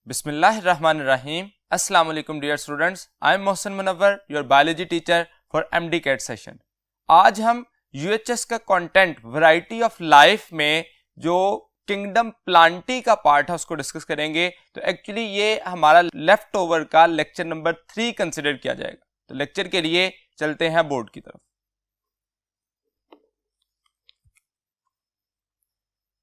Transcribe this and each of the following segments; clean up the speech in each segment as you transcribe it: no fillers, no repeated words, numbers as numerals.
Bismillahirrahmanirrahim. Assalamu alaikum dear students. I am Mohsen Munawwar, your biology teacher for MD CAT session. आज हम UHS का content variety of life में जो kingdom Plantae का part है उसको डिस्कस करेंगे। तो एक्चुअली ये हमारा लेफ्ट ओवर का लेक्चर नंबर 3 कंसिडर किया जाएगा। तो लेक्चर के लिए चलते हैं बोर्ड की तरफ।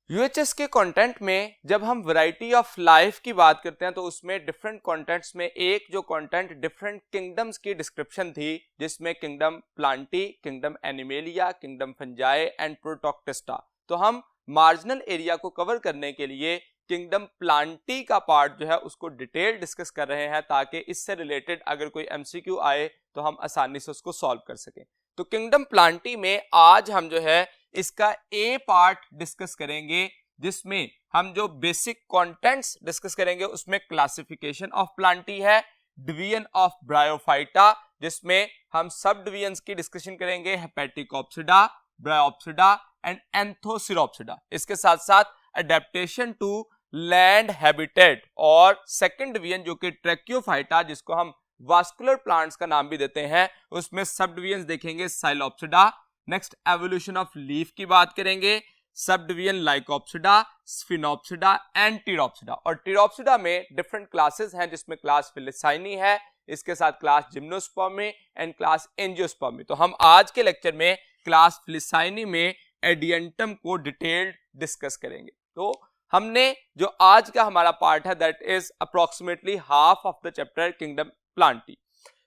यूएचएस के कंटेंट में जब हम वैरायटी ऑफ लाइफ की बात करते हैं तो उसमें डिफरेंट कंटेंट्स में एक जो कंटेंट डिफरेंट किंगडम्स की डिस्क्रिप्शन थी, जिसमें kingdom Plantae, kingdom animalia, kingdom fungi and Protoctista. तो हम मार्जिनल एरिया को कवर करने के लिए किंगडम प्लांटी का पार्ट जो है उसको डिटेल डिस्कस कर रहे हैं, ताकि इससे रिलेटेड अगर कोई एमसीक्यू आए तो हम आसानी से उसको सॉल्व कर सकें। तो किंगडम प्लांटी में आज हम जो है इसका ए पार्ट डिस्कस करेंगे, जिसमें हम जो बेसिक कंटेंट्स डिस्कस करेंगे उसमें क्लासिफिकेशन ऑफ प्लांटी है, डिवीजन ऑफ ब्रायोफाइटा जिसमें हम सब डिवीजन्स की डिस्कशन करेंगे, हेपेटिकोप्सिडा, ब्रायोप्सिडा एंड एंथोसिरोप्सिडा। इसके साथ साथ अडेप्टेशन टू लैंड हैबिटेट और सेकंड डिवीजन जो कि ट्रैकियोफाइटा, जिसको हम वास्कुलर प्लांट्स का नाम भी देते हैं, उसमें सब डिवीजन देखेंगे साइलोप्सिडा। नेक्स्ट एवोल्यूशन ऑफ लीफ की बात करेंगे, sub division Lycopsida, sphenopsida and टीरोप्सिडा। और टीरोप्सिडा में डिफरेंट क्लासेस हैं, जिसमें क्लास फिलिसाइनी है, इसके साथ class gymnospermae and class angiospermae. तो हम आज के लेक्चर में क्लास फिलिसाइनी में एडियंटम को डिटेल्ड डिस्कस करेंगे। तो हमने जो आज का हमारा पार्ट है that is approximately half of the chapter kingdom Plantae.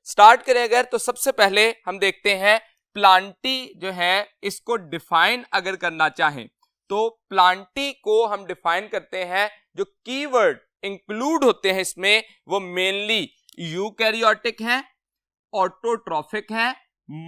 Start करें अगर तो सबसे पहले हम देखते हैं प्लांटी जो है इसको डिफाइन अगर करना चाहें तो प्लांटी को हम डिफाइन करते हैं, जो कीवर्ड इंक्लूड होते हैं इसमें वो मेनली यूकैरियोटिक हैं, ऑटोट्रॉफिक हैं,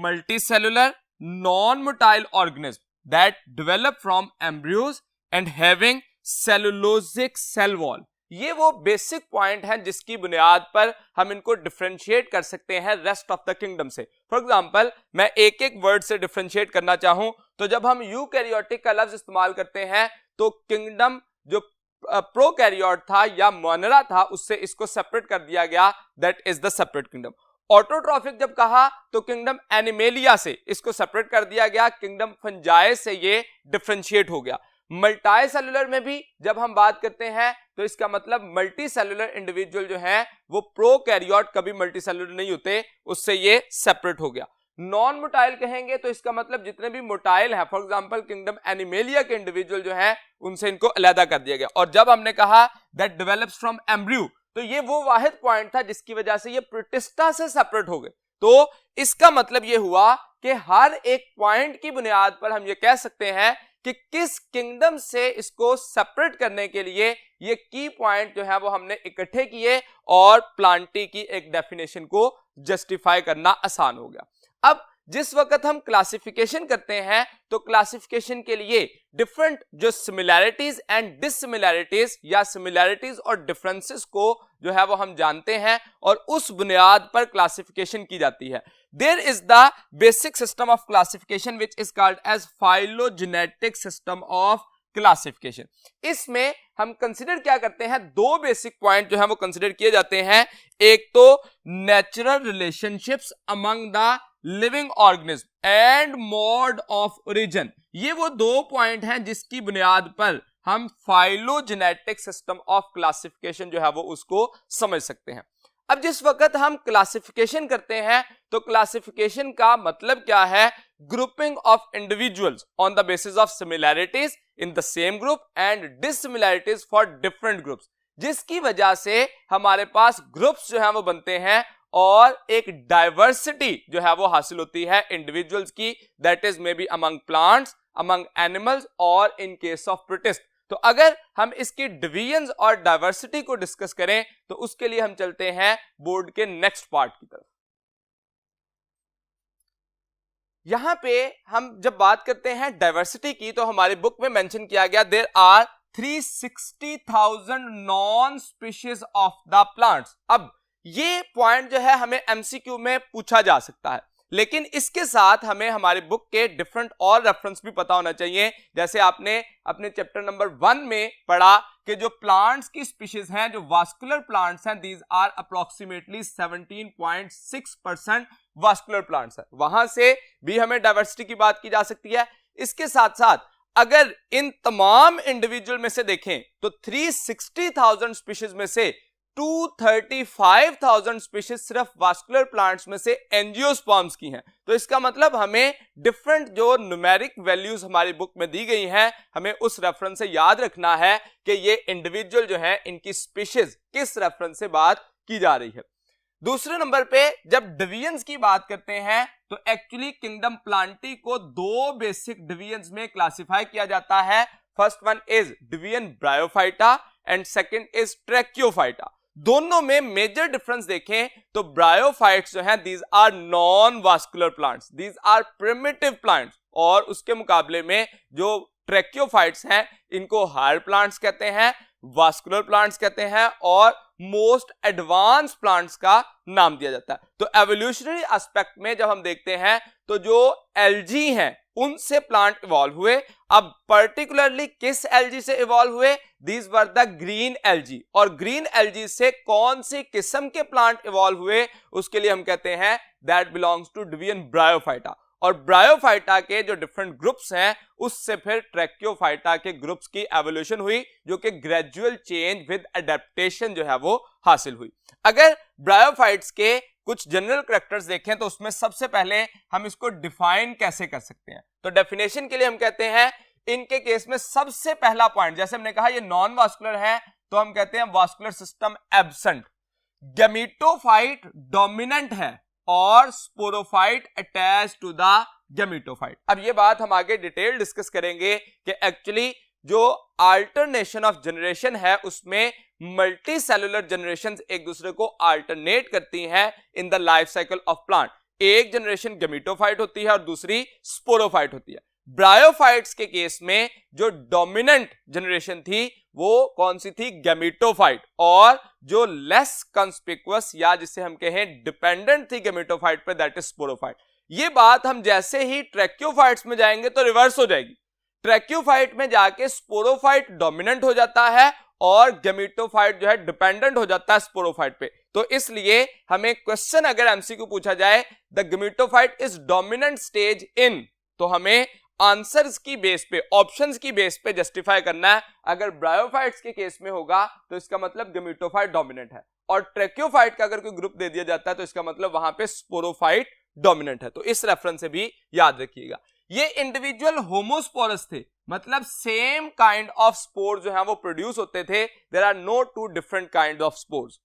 multicellular, non motile organism that develop from embryos and having cellulosic cell wall. ये वो बेसिक पॉइंट हैं जिसकी बुनियाद पर हम इनको डिफरेंशिएट कर सकते हैं रेस्ट ऑफ द किंगडम से। फॉर एग्जांपल मैं एक एक वर्ड से डिफरेंशिएट करना चाहूं तो जब हम यूकैरियोटिक का लफ्ज इस्तेमाल करते हैं तो किंगडम जो प्रोकैरियोट था या मोनेरा था उससे इसको सेपरेट कर दिया गया, that is the separate kingdom. Autotrophic जब कहा तो किंगडम एनिमेलिया से इसको सेपरेट कर दिया गया, किंगडम फंजाई से ये डिफरेंशिएट हो गया। मल्टी सेलुलर में भी जब हम बात करते हैं तो इसका मतलब मल्टी सेलुलर इंडिविजुअल जो है वो प्रोकैरियोट कभी मल्टी सेलुलर नहीं होते, उससे ये सेपरेट हो गया। नॉन मोटाइल कहेंगे तो इसका मतलब जितने भी मोटाइल हैं, फॉर एग्जांपल किंगडम एनिमेलिया के इंडिविजुअल जो है उनसे इनको अलग कर दिया गया। और जब हमने कहा दैट डेवलप्स फ्रॉम एम्ब्रियो तो ये वो वाहिद पॉइंट था जिसकी वजह से ये प्रोटिस्टा से सेपरेट हो गए। तो इसका मतलब ये हुआ कि हर एक पॉइंट की बुनियाद पर हम ये कह सकते हैं कि किस किंगडम से इसको सेपरेट करने के लिए ये की पॉइंट जो है वो हमने इकट्ठे किए और प्लांटी की एक डेफिनेशन को जस्टिफाई करना आसान हो गया। अब जिस वक्त हम क्लासिफिकेशन करते हैं तो क्लासिफिकेशन के लिए डिफरेंट जो सिमिलैरिटीज एंड डिससिमिलैरिटीज या सिमिलैरिटीज और डिफरेंसेस को जो है वो हम जानते हैं और उस बुनियाद पर क्लासिफिकेशन की जाती है। There is the basic system of classification which is called as phylogenetic system of classification. इसमें हम कंसिडर क्या करते हैं, दो बेसिक पॉइंट जो है वो कंसिडर किए जाते हैं। एक तो natural relationships among the living organism and mode of origin. ये वो दो पॉइंट हैं जिसकी बुनियाद पर हम फाइलोजेनेटिक सिस्टम ऑफ क्लासिफिकेशन जो है वो उसको समझ सकते हैं। अब जिस वक्त हम क्लासिफिकेशन करते हैं तो क्लासिफिकेशन का मतलब क्या है, grouping of individuals on the basis of similarities in the same group and dissimilarities for different groups, जिसकी वजह से हमारे पास ग्रुप्स जो है वो बनते हैं और एक डाइवर्सिटी जो है वो हासिल होती है इंडिविजुअल्स की, that is may be among plants, among animals और इन केस ऑफ प्रोटिस्ट। तो अगर हम इसकी डिवीजन्स और डाइवर्सिटी को डिस्कस करें तो उसके लिए हम चलते हैं बोर्ड के नेक्स्ट पार्ट की तरफ। यहां पे हम जब बात करते हैं डाइवर्सिटी की तो हमारी बुक में मेंशन किया गया there are 360,000 known species of the plants. अब ये पॉइंट जो है हमें एमसीक्यू में पूछा जा सकता है, लेकिन इसके साथ हमें हमारी बुक के डिफरेंट और रेफरेंस भी पता होना चाहिए। जैसे आपने अपने चैप्टर नंबर 1 में पढ़ा कि जो प्लांट्स की स्पीशीज हैं, जो वास्कुलर प्लांट्स हैं, these are approximately 17.6% vascular plants है। वहां से भी हमें डाइवर्सिटी की बात की जा सकती है। इसके साथ साथ अगर इन तमाम इंडिविजुअल में से देखें तो 360,000 स्पीशीज में से 235,000 स्पीशीज सिर्फ वास्कुलर प्लांट्स में से एंजियोस्पर्म्स की हैं। तो इसका मतलब हमें डिफरेंट जो न्यूमेरिक वैल्यूज हमारी बुक में दी गई हैं, हमें उस रेफरेंस से याद रखना है कि ये इंडिविजुअल जो है इनकी स्पीशीज किस रेफरेंस से बात की जा रही है। दूसरे नंबर पे जब डिवीजन्स की बात करते हैं तो एक्चुअली किंगडम प्लांटी को दो बेसिक डिवीजन्स में क्लासिफाई किया जाता है। First one is division bryophyta and second is tracheophyta. दोनों में मेजर डिफरेंस देखें तो ब्रायोफाइट्स जो हैं these are non vascular plants, these are primitive plants, और उसके मुकाबले में जो ट्रैकियोफाइट्स हैं इनको हायर प्लांट्स कहते हैं, वास्कुलर प्लांट्स कहते हैं और मोस्ट एडवांस प्लांट्स का नाम दिया जाता है। तो एवोल्यूशनरी एस्पेक्ट में जब हम देखते हैं तो जो एल्जी हैं उनसे प्लांट इवॉल्व हुए। अब पर्टिकुलरली किस एल्जी से इवॉल्व हुए? These were the green algae. और ग्रीन एल्जी से कौन सी किस्म के प्लांट इवॉल्व हुए उसके लिए हम कहते हैं that belongs to division Bryophyta. और ब्रायोफाइटा के जो डिफरेंट ग्रुप्स हैं उससे फिर ट्रैकियोफाइटा के ग्रुप्स की एवोल्यूशन हुई, जो कि ग्रेजुअल चेंज विद एडेप्टेशन जो है वो हासिल हुई। अगर ब्रायोफाइट्स के कुछ जनरल कैरेक्टर्स देखें तो उसमें सबसे पहले हम इसको डिफाइन कैसे कर सकते हैं, तो डेफिनेशन के लिए हम कहते हैं इनके केस में सबसे पहला पॉइंट, जैसे हमने कहा ये नॉन वास्कुलर है तो हम कहते हैं vascular system absent, gametophyte dominant है और sporophyte attach to the gametophyte. अब ये बात हम आगे डिटेल डिस्कस करेंगे कि एक्चुअली जो अल्टरनेशन ऑफ जनरेशन है उसमें मल्टी सेलुलर जनरेशन एक दूसरे को अल्टरनेट करती हैं in the life cycle of plant. एक जनरेशन गैमेटोफाइट होती है और दूसरी स्पोरोफाइट होती है। ब्रायोफाइट्स के केस में जो डोमिनेंट जनरेशन थी वो कौन सी थी? गैमेटोफाइट। और जो लेस कंस्पिकुअस या जिसे हम कहें डिपेंडेंट थी गैमेटोफाइट पे दैट इज स्पोरोफाइट। ये बात हम जैसे ही ट्रैकियोफाइट्स में जाएंगे तो रिवर्स हो जाएगी। ट्रैकियोफाइट में जाके स्पोरोफाइट डोमिनेंट हो जाता है और गैमेटोफाइट जो है डिपेंडेंट हो जाता है स्पोरोफाइट पे। तो इसलिए हमें क्वेश्चन अगर एमसीक्यू पूछा जाए the gametophyte is dominant stage in, तो हमें आंसर्स की बेस पे, ऑप्शंस की बेस पे जस्टिफाई करना है। अगर ब्रायोफाइट्स के केस में होगा तो इसका मतलब गैमेटोफाइट डोमिनेंट है, और ट्रैकियोफाइट का अगर कोई ग्रुप दे दिया जाता है तो इसका मतलब वहां पे स्पोरोफाइट डोमिनेंट है। तो इस रेफरेंस से भी याद रखिएगा। ये इंडिविजुअल होमोस्पोरस थे, मतलब सेम काइंड ऑफ स्पोर जो है वो प्रोड्यूस होते थे। There are no two different kind of spores.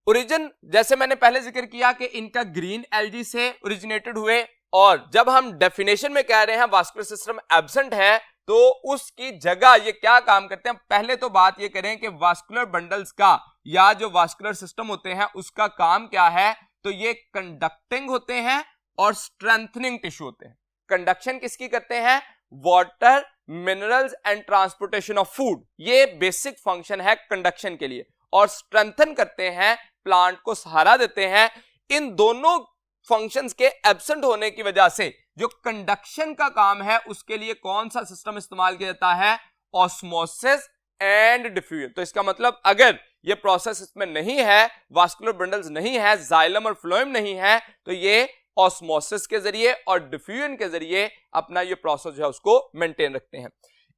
Origin जैसे मैंने पहले जिक्र किया कि इनका ग्रीन एल्गी से ओरिजिनेटेड हुए, और जब हम डेफिनेशन में कह रहे हैं वास्कुलर सिस्टम एब्सेंट है तो उसकी जगह ये क्या काम करते हैं। पहले तो बात ये करें कि वास्कुलर बंडल्स का या जो वास्कुलर सिस्टम होते हैं उसका काम क्या है, तो ये कंडक्टिंग होते हैं और स्ट्रेंथनिंग टिश्यू होते हैं। कंडक्शन किसकी करते हैं? Water, minerals and transportation of food, ये बेसिक फंक्शन है कंडक्शन के लिए। और स्ट्रेंथन करते हैं, प्लांट को सहारा देते हैं। इन दोनों फंक्शंस के एब्सेंट होने की वजह से जो कंडक्शन का काम है उसके लिए कौन सा सिस्टम इस्तेमाल किया जाता है? Osmosis and diffusion. तो इसका मतलब अगर ये प्रोसेस इसमें नहीं है, वास्कुलर बंडल्स नहीं है, जाइलम और फ्लोएम नहीं है, तो ये ऑस्मोसिस के जरिए और डिफ्यूजन के जरिए अपना ये प्रोसेस जो है उसको मेंटेन रखते हैं।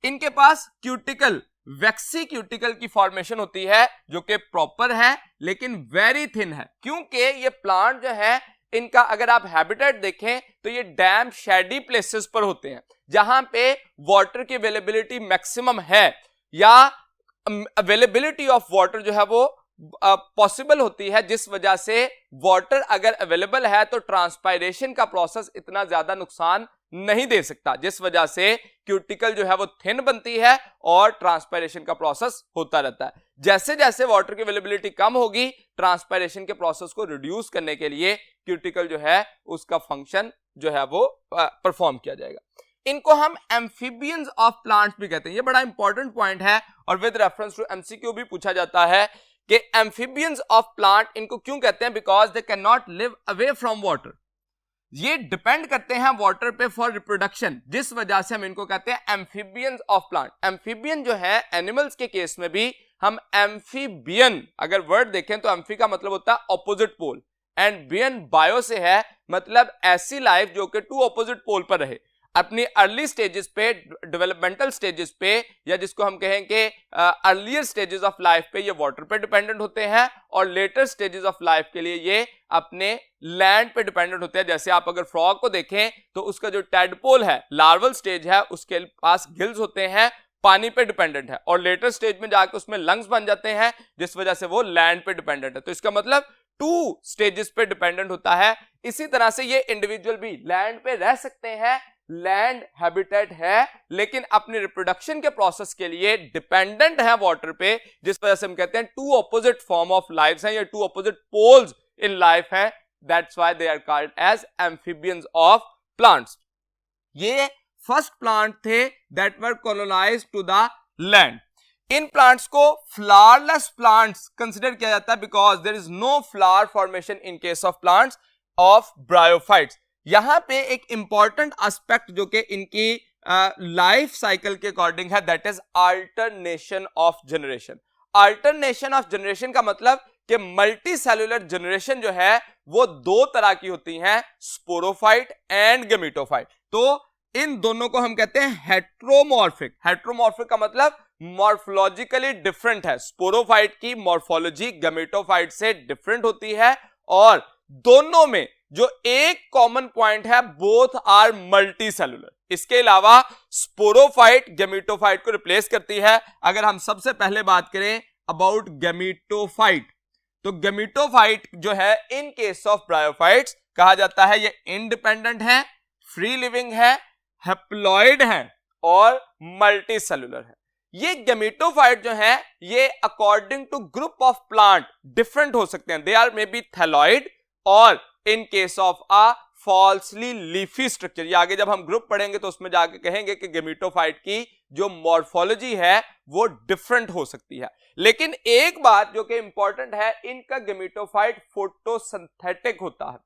इनके पास क्यूटिकल, वैक्सी क्यूटिकल की फॉर्मेशन होती है जो कि प्रॉपर है लेकिन वेरी थिन है, क्योंकि ये प्लांट जो है इनका अगर आप हैबिटेट देखें तो ये डैम शेडी प्लेसेस पर होते हैं जहां पे वाटर की अवेलेबिलिटी मैक्सिमम है या अवेलेबिलिटी ऑफ वाटर जो है वो पॉसिबल होती है, जिस वजह से वाटर अगर अवेलेबल है तो ट्रांसपायरेशन का प्रोसेस इतना ज्यादा नुकसान नहीं दे सकता, जिस वजह से क्यूटिकल जो है वो थिन बनती है और ट्रांसपायरेशन का प्रोसेस होता रहता है। जैसे जैसे वाटर की अवेलेबिलिटी कम होगी, ट्रांसपायरेशन के प्रोसेस को रिड्यूस करने के लिए क्यूटिकल जो है उसका फंक्शन जो है वो परफॉर्म किया जाएगा। इनको हम एम्फीबियंस ऑफ प्लांट्स भी कहते हैं। ये बड़ा इंपॉर्टेंट पॉइंट है और विद रेफरेंस टू एमसीक्यू भी पूछा जाता है कि एम्फीबियंस ऑफ प्लांट इनको क्यों कहते हैं? Because they can not live away from water. ये डिपेंड करते हैं वाटर पे फॉर रिप्रोडक्शन, जिस वजह से हम इनको कहते हैं एम्फीबियंस ऑफ प्लांट। एम्फीबियन जो है एनिमल्स के केस में भी हम एम्फीबियन अगर वर्ड देखें तो एम्फी का मतलब होता है ऑपोजिट पोल एंड बियन बायो से है, मतलब ऐसी लाइफ जो कि टू ऑपोजिट पोल पर रहे। अपनी अर्ली स्टेजेस पे, डेवलपमेंटल स्टेजेस पे, या जिसको हम कहेंगे अर्लियर स्टेजेस ऑफ लाइफ पे ये वाटर पे डिपेंडेंट होते हैं, और लेटर स्टेजेस ऑफ लाइफ के लिए ये अपने लैंड पे डिपेंडेंट होते हैं। जैसे आप अगर फ्रॉग को देखें तो उसका जो टैडपोल है, लार्वल स्टेज है, उसके पास गिल्स होते हैं, पानी पे डिपेंडेंट है, और लेटर स्टेज में जाकर उसमें लंग्स बन जाते हैं, जिस वजह से वो लैंड पे डिपेंडेंट है। तो इसका मतलब टू स्टेजेस पे डिपेंडेंट होता है। इसी तरह से ये इंडिविजुअल भी लैंड पे रह सकते हैं, लैंड हैबिटेट है, लेकिन अपने रिप्रोडक्शन के प्रोसेस के लिए डिपेंडेंट है वाटर पे, जिस वजह से हम कहते हैं two opposite form of life हैं, या two opposite poles in life है। That's why they are called as amphibians of plants. ये फर्स्ट प्लांट थे that were colonized to the land. इन प्लांट्स को फ्लावरलेस प्लांट्स कंसिडर किया जाता है because there is no flower formation in case of plants of bryophytes. यहां पे एक इंपॉर्टेंट एस्पेक्ट जो कि इनकी लाइफ साइकिल के अकॉर्डिंग है, that is alternation of generation. Alternation of generation का मतलब कि मल्टी सेलुलर जनरेशन जो है वो दो तरह की होती हैं, स्पोरोफाइट एंड गेमेटोफाइट। तो इन दोनों को हम कहते हैं हेट्रोमॉर्फिक। हेट्रोमॉर्फिक का मतलब मॉर्फोलॉजिकली डिफरेंट है। स्पोरोफाइट की मॉर्फोलॉजी गेमेटोफाइट से डिफरेंट होती है, और दोनों में जो एक कॉमन पॉइंट है, बोथ आर मल्टी सेलुलर। इसके अलावा स्पोरोफाइट गेमेटोफाइट को रिप्लेस करती है। अगर हम सबसे पहले बात करें अबाउट गेमेटोफाइट, तो गेमेटोफाइट जो है इन केस ऑफ ब्रायोफाइट्स कहा जाता है ये इंडिपेंडेंट है, फ्री लिविंग है, हैप्लॉइड है और मल्टी सेलुलर है। ये गेमेटोफाइट जो है ये according to group of plant different हो सकते हैं। They are may be thalloid और in case of a falsely leafy structure. ये आगे जब हम ग्रुप पढ़ेंगे तो उसमें जाके कहेंगे कि गेमेटोफाइट की जो मॉर्फोलॉजी है वो डिफरेंट हो सकती है। लेकिन एक बात जो कि इंपॉर्टेंट है, इनका गेमेटोफाइट फोटोसिंथेटिक होता है।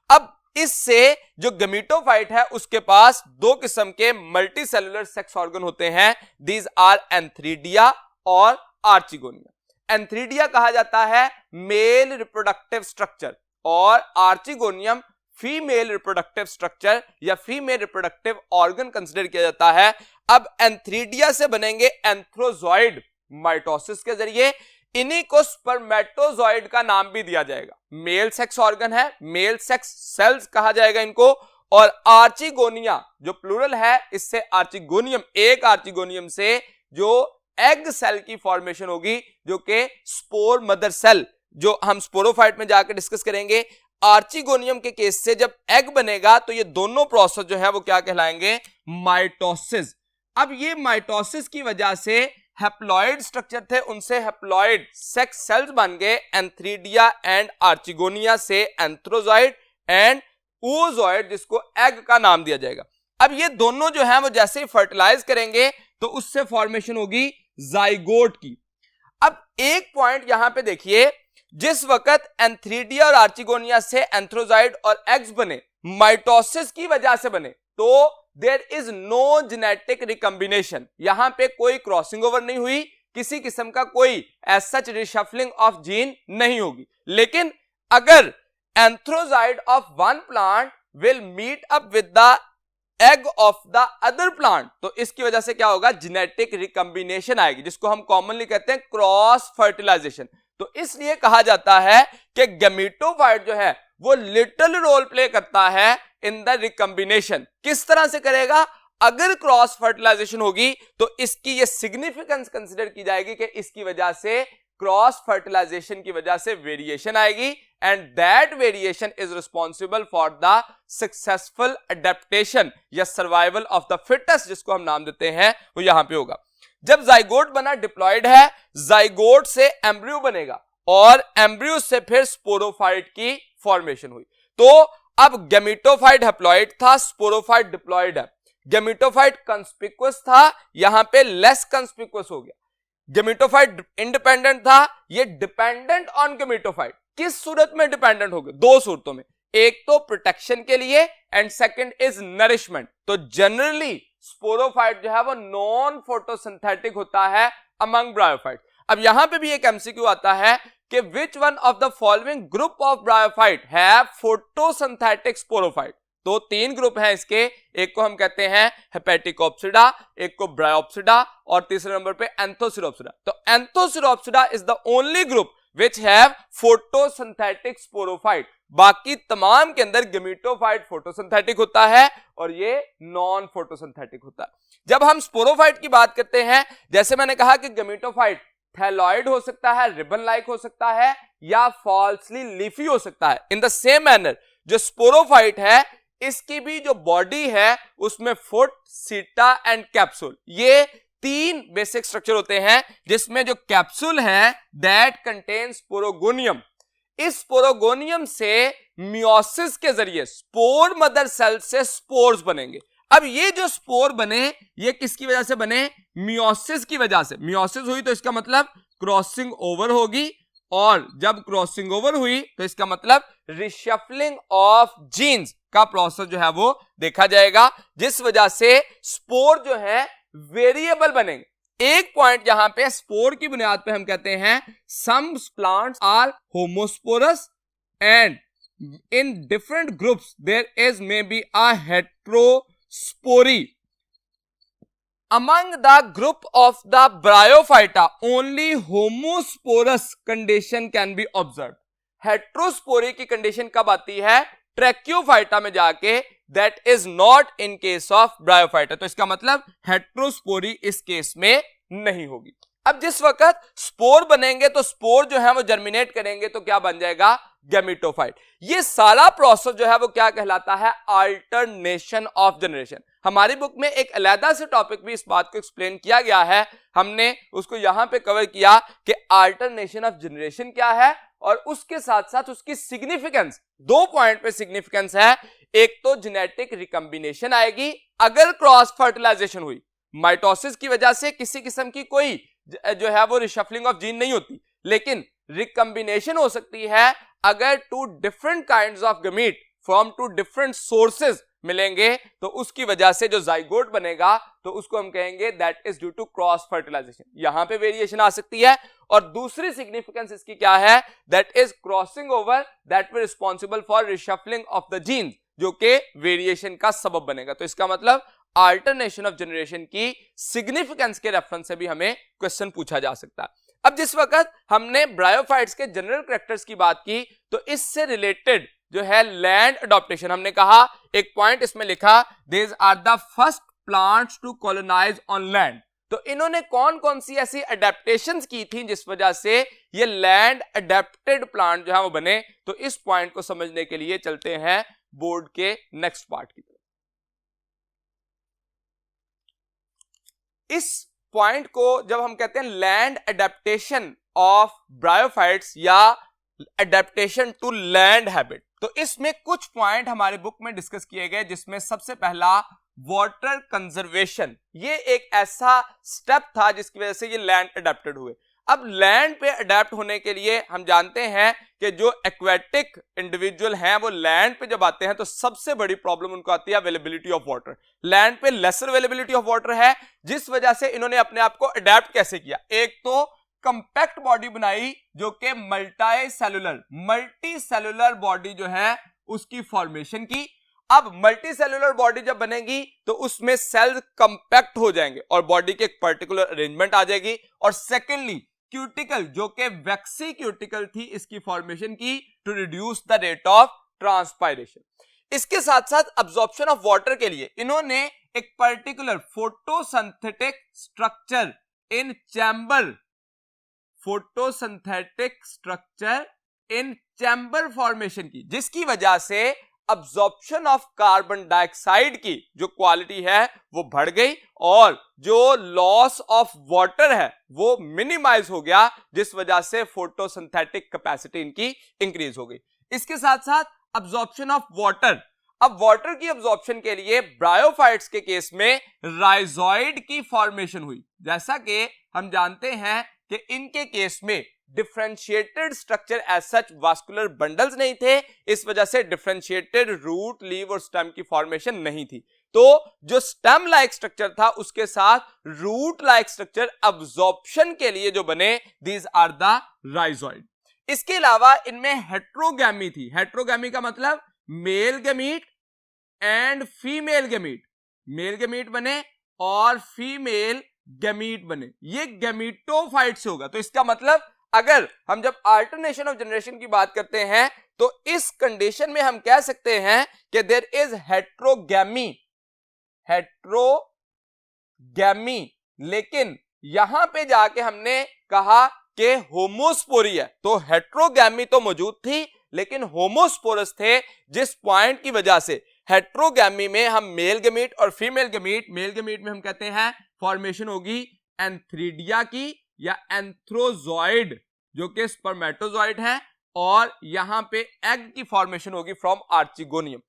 अब इससे जो गेमेटोफाइट है उसके पास दो किस्म के मल्टी सेलुलर सेक्स ऑर्गन होते हैं। दीज आर एंथ्रीडिया और आर्चिगोनिया। एंथ्रीडिया कहा जाता है मेल रिप्रोडक्टिव स्ट्रक्चर, और आर्चिगोनियम फीमेल रिप्रोडक्टिव स्ट्रक्चर या फीमेल रिप्रोडक्टिव ऑर्गन कंसिडर किया जाता है। अब एंथ्रीडिया से बनेंगे एंथ्रोजॉइड माइटोसिस के जरिए। इन्हीं को स्पर्मेटोजॉइड का नाम भी दिया जाएगा। मेल सेक्स ऑर्गन है, मेल सेक्स सेल्स कहा जाएगा इनको। और आर्चिगोनिया जो प्लूरल है, इससे आर्चिगोनियम, एक आर्चिगोनियम से जो एग सेल की फॉर्मेशन होगी, जो कि स्पोर मदर सेल, जो हम स्पोरोफाइट में जाकर डिस्कस करेंगे। आर्चिगोनियम के केस से जब एग बनेगा तो ये दोनों प्रोसेस जो है वो क्या कहलाएंगे, माइटोसिस। अब ये माइटोसिस की वजह से हैप्लॉइड स्ट्रक्चर थे, उनसे हैप्लॉइड सेक्स सेल्स बन गए। एंथ्रीडिया एंड आर्चिगोनिया से एंथ्रोजॉइड एंड oozoid, जिसको एग का नाम दिया जाएगा। अब ये दोनों जो है वो जैसे ही फर्टिलाइज करेंगे तो उससे फॉर्मेशन होगी जाइगोट की। अब एक पॉइंट यहां पे देखिए, जिस वक्त एंथ्रीडिया और आर्चिगोनिया से एंथ्रोजॉइड और एग्स बने, माइटोसिस की वजह से बने, तो there is no genetic recombination. यहां पे कोई क्रॉसिंग ओवर नहीं हुई, किसी किस्म का कोई as such reshuffling of gene नहीं होगी। लेकिन अगर antherozoid of one plant will meet up with the egg of the other plant, तो इसकी वजह से क्या होगा, जेनेटिक रिकॉम्बिनेशन आएगी, जिसको हम कॉमनली कहते हैं क्रॉस फर्टिलाइजेशन। तो इसलिए कहा जाता है कि गेमेटोफाइट जो है वो लिटिल रोल प्ले करता है इन द रिकॉम्बिनेशन। किस तरह से करेगा, अगर क्रॉस फर्टिलाइजेशन होगी तो इसकी ये सिग्निफिकेंस कंसीडर की जाएगी कि इसकी वजह से, क्रॉस फर्टिलाइजेशन की वजह से वेरिएशन आएगी, and that variation is responsible for the successful adaptation या सर्वाइवल ऑफ द फिटेस्ट, जिसको हम नाम देते हैं, वो यहां पे होगा। जब जाइगोट बना, डिप्लॉयड है, जाइगोट से एम्ब्रियो बनेगा और एम्ब्रियो से फिर स्पोरोफाइट की फॉर्मेशन हुई। तो अब गेमेटोफाइट हैप्लॉइड था, स्पोरोफाइट डिप्लॉयड है। गेमेटोफाइट कंस्पिकुअस था, यहां पे लेस कंस्पिकुअस हो गया। गेमेटोफाइट इंडिपेंडेंट था, ये डिपेंडेंट ऑन गेमेटोफाइट। किस सूरत में डिपेंडेंट हो गए, दो सूरतों में। एक तो प्रोटेक्शन के लिए एंड सेकंड इज नरिशमेंट। तो जनरली स्पोरोफाइट जो है वो नॉन फोटोसिंथेटिक होता है अमंग ब्रायोफाइट। अब यहां पे भी एक एमसीक्यू आता है कि which one of the following group of bryophyte have photosynthetic sporophyte. तो 3 ग्रुप हैं इसके, एक को हम कहते हैं हेपेटिकोप्सिडा, एक को ब्रायोप्सिडा और तीसरे नंबर पे एंथोसिरोप्सिडा। तो anthoceropsida is the only group which have photosynthetic sporophyte. बाकी तमाम के अंदर गमीटोफाइट फोटोसिंथेटिक होता है और ये नॉन फोटोसिंथेटिक होता है। जब हम स्पोरोफाइट की बात करते हैं, जैसे मैंने कहा कि गमीटोफाइट थैलॉइड हो सकता है, रिबन लाइक हो सकता है या फॉल्सली लीफी हो सकता है। इन द सेम मैनर जो स्पोरोफाइट है इसकी भी जो बॉडी है उसमें फुट, सीटा एंड कैप्सूल, ये 3 बेसिक स्ट्रक्चर होते हैं, जिसमें जो कैप्सूल है दैट कंटेन्स स्पोरोगोनियम। इस स्पोरोगोनियम से मियोसिस के जरिए स्पोर मदर सेल से स्पोर्स बनेंगे। अब ये जो स्पोर बने ये किसकी वजह से बने? मियोसिस की वजह से। मियोसिस हुई तो इसका मतलब क्रॉसिंग ओवर होगी, और जब क्रॉसिंग ओवर हुई तो इसका मतलब रिशफलिंग ऑफ जीन्स का प्रोसेस जो है वो देखा जाएगा, जिस वजह से स्पोर जो है वेरिएबल बनेंगे। एक पॉइंट यहां पे स्पोर की बुनियाद पे हम कहते हैं some plants are homosporous and in different groups there is may be a heterospory. Among the group of the Bryophyta, only homosporous condition can be observed. Heterospory की कंडीशन कब आती है? ट्रैक्योफाइटा में जाके, that is not in case of Bryophyta। तो इसका मतलब heterospory इस केस में नहीं होगी। अब जिस वक्त स्पोर बनेंगे तो स्पोर जो है वो जर्मिनेट करेंगे तो क्या बन जाएगा? गैमेटोफाइट। ये सारा प्रोसेस जो है वो क्या कहलाता है? Alternation of generation. हमारी बुक में एक अलग से टॉपिक भी इस बात को एक्सप्लेन किया गया है, हमने उसको यहां पे कवर किया कि अल्टरनेशन ऑफ जनरेशन क्या है और उसके साथ साथ उसकी सिग्निफिकेंस। 2 पॉइंट पे सिग्निफिकेंस है। एक तो जेनेटिक रिकॉम्बिनेशन आएगी अगर क्रॉस फर्टिलाइजेशन हुई, माइटोसिस की वजह से किसी किस्म की कोई जो है वो रिशफलिंग ऑफ जीन नहीं होती, लेकिन रिकॉम्बिनेशन हो सकती है अगर 2 different kinds of gamete from 2 different sources मिलेंगे, तो उसकी वजह से जो जाइगोट बनेगा तो उसको हम कहेंगे that is due to cross fertilization. यहां पे वेरिएशन आ सकती है। और दूसरी सिग्निफिकेंस इसकी क्या है? That is crossing over that will responsible for reshuffling of the genes, जो कि वेरिएशन का सबब बनेगा। तो इसका मतलब अल्टरनेशन ऑफ जनरेशन की सिग्निफिकेंस के रेफरेंस से भी हमें क्वेश्चन पूछा जा सकता है। अब जिस वक्त हमने ब्रायोफाइट्स के जनरल कैरेक्टर्स की बात की, तो इससे रिलेटेड जो है लैंड अडॉप्टेशन, हमने कहा एक पॉइंट इसमें लिखा, these are the first plants to colonize on land. तो इन्होंने कौन कौन सी ऐसी अडेप्टेशंस की थी जिस वजह से ये लैंड अडेप्टेड प्लांट जो है वो बने? तो इस पॉइंट को समझने के लिए चलते हैं बोर्ड के नेक्स्ट पार्ट की तरफ। इस पॉइंट को जब हम कहते हैं लैंड अडेप्टेशन ऑफ ब्रायोफाइट्स या अडेप्टेशन टू लैंड हैबिट, तो इसमें कुछ पॉइंट हमारे बुक में डिस्कस किए गए, जिसमें सबसे पहला वाटर कंजर्वेशन। ये एक ऐसा स्टेप था जिसकी वजह से ये लैंड अडेप्टेड हुए। अब लैंड पे अडेप्ट होने के लिए हम जानते हैं कि जो एक्वेटिक इंडिविजुअल हैं वो लैंड पे जब आते हैं तो सबसे बड़ी प्रॉब्लम उनको आती है अवेलेबिलिटी ऑफ वाटर। लैंड पे लेसर अवेलेबिलिटी ऑफ वाटर है, जिस वजह से इन्होंने अपने आप को अडेप्ट कैसे किया? एक तो कंपैक्ट बॉडी बनाई जो कि मल्टी सेलुलर बॉडी जो है उसकी फॉर्मेशन की। अब मल्टी सेलुलर बॉडी जब बनेगी तो उसमें सेल कंपैक्ट हो जाएंगे और बॉडी के एक पर्टिकुलर अरेंजमेंट आ जाएगी। और सेकेंडली क्यूटिकल जो कि वैक्सी क्यूटिकल थी, इसकी फॉर्मेशन की to reduce the rate of transpiration. इसके साथ साथ अब्जॉर्प्शन ऑफ वाटर के लिए इन्होंने एक particular photosynthetic structure in chamber, photosynthetic structure in chamber formation की, जिसकी वजह से अब्जॉर्प्शन ऑफ कार्बन डाइऑक्साइड की जो क्वालिटी है वो बढ़ गई और जो लॉस ऑफ वाटर है वो मिनिमाइज हो गया, जिस वजह से फोटोसिंथेटिक कैपेसिटी इनकी इंक्रीज हो गई। इसके साथ साथ अब्जॉर्प्शन ऑफ वाटर। अब वाटर की अब्जॉर्प्शन के लिए ब्रायोफाइट्स के केस में राइजोइड की फॉर्मेशन हुई। जैसा कि हम जानते हैं कि इनके केस में differentiated structure as such, vascular bundles नहीं थे, इस वजह से डिफरेंशिएटेड रूट, लीव और स्टेम की फॉर्मेशन नहीं थी। तो जो स्टेम लाइक स्ट्रक्चर था उसके साथ रूट लाइक स्ट्रक्चर अब्जॉर्प्शन के लिए जो बने, दीज आर द राइजोइड। इसके अलावा इनमें हेट्रोगैमी थी। हेट्रोगैमी का मतलब male gamete and female gamete, male gamete बने और फीमेल गैमीट बने, ये गैमीटोफाइट से होगा। तो इसका मतलब अगर हम जब अल्टरनेशन ऑफ जनरेशन की बात करते हैं तो इस कंडीशन में हम कह सकते हैं कि देयर इज हेट्रोगैमी, हेट्रोगैमी, लेकिन यहां पे जाके हमने कहा कि होमोस्पोरी है। तो हेट्रोगैमी तो मौजूद थी लेकिन होमोस्पोरस थे, जिस पॉइंट की वजह से हेट्रोगैमी में हम मेल गैमीट और फीमेल गैमीट, मेल गैमीट में हम कहते हैं फॉर्मेशन होगी एंथ्रीडिया की या एंथ्रोजॉइड जो कि स्पर्मेटोजॉइड है, और यहां पे एग की फॉर्मेशन होगी फ्रॉम आर्चिगोनियम।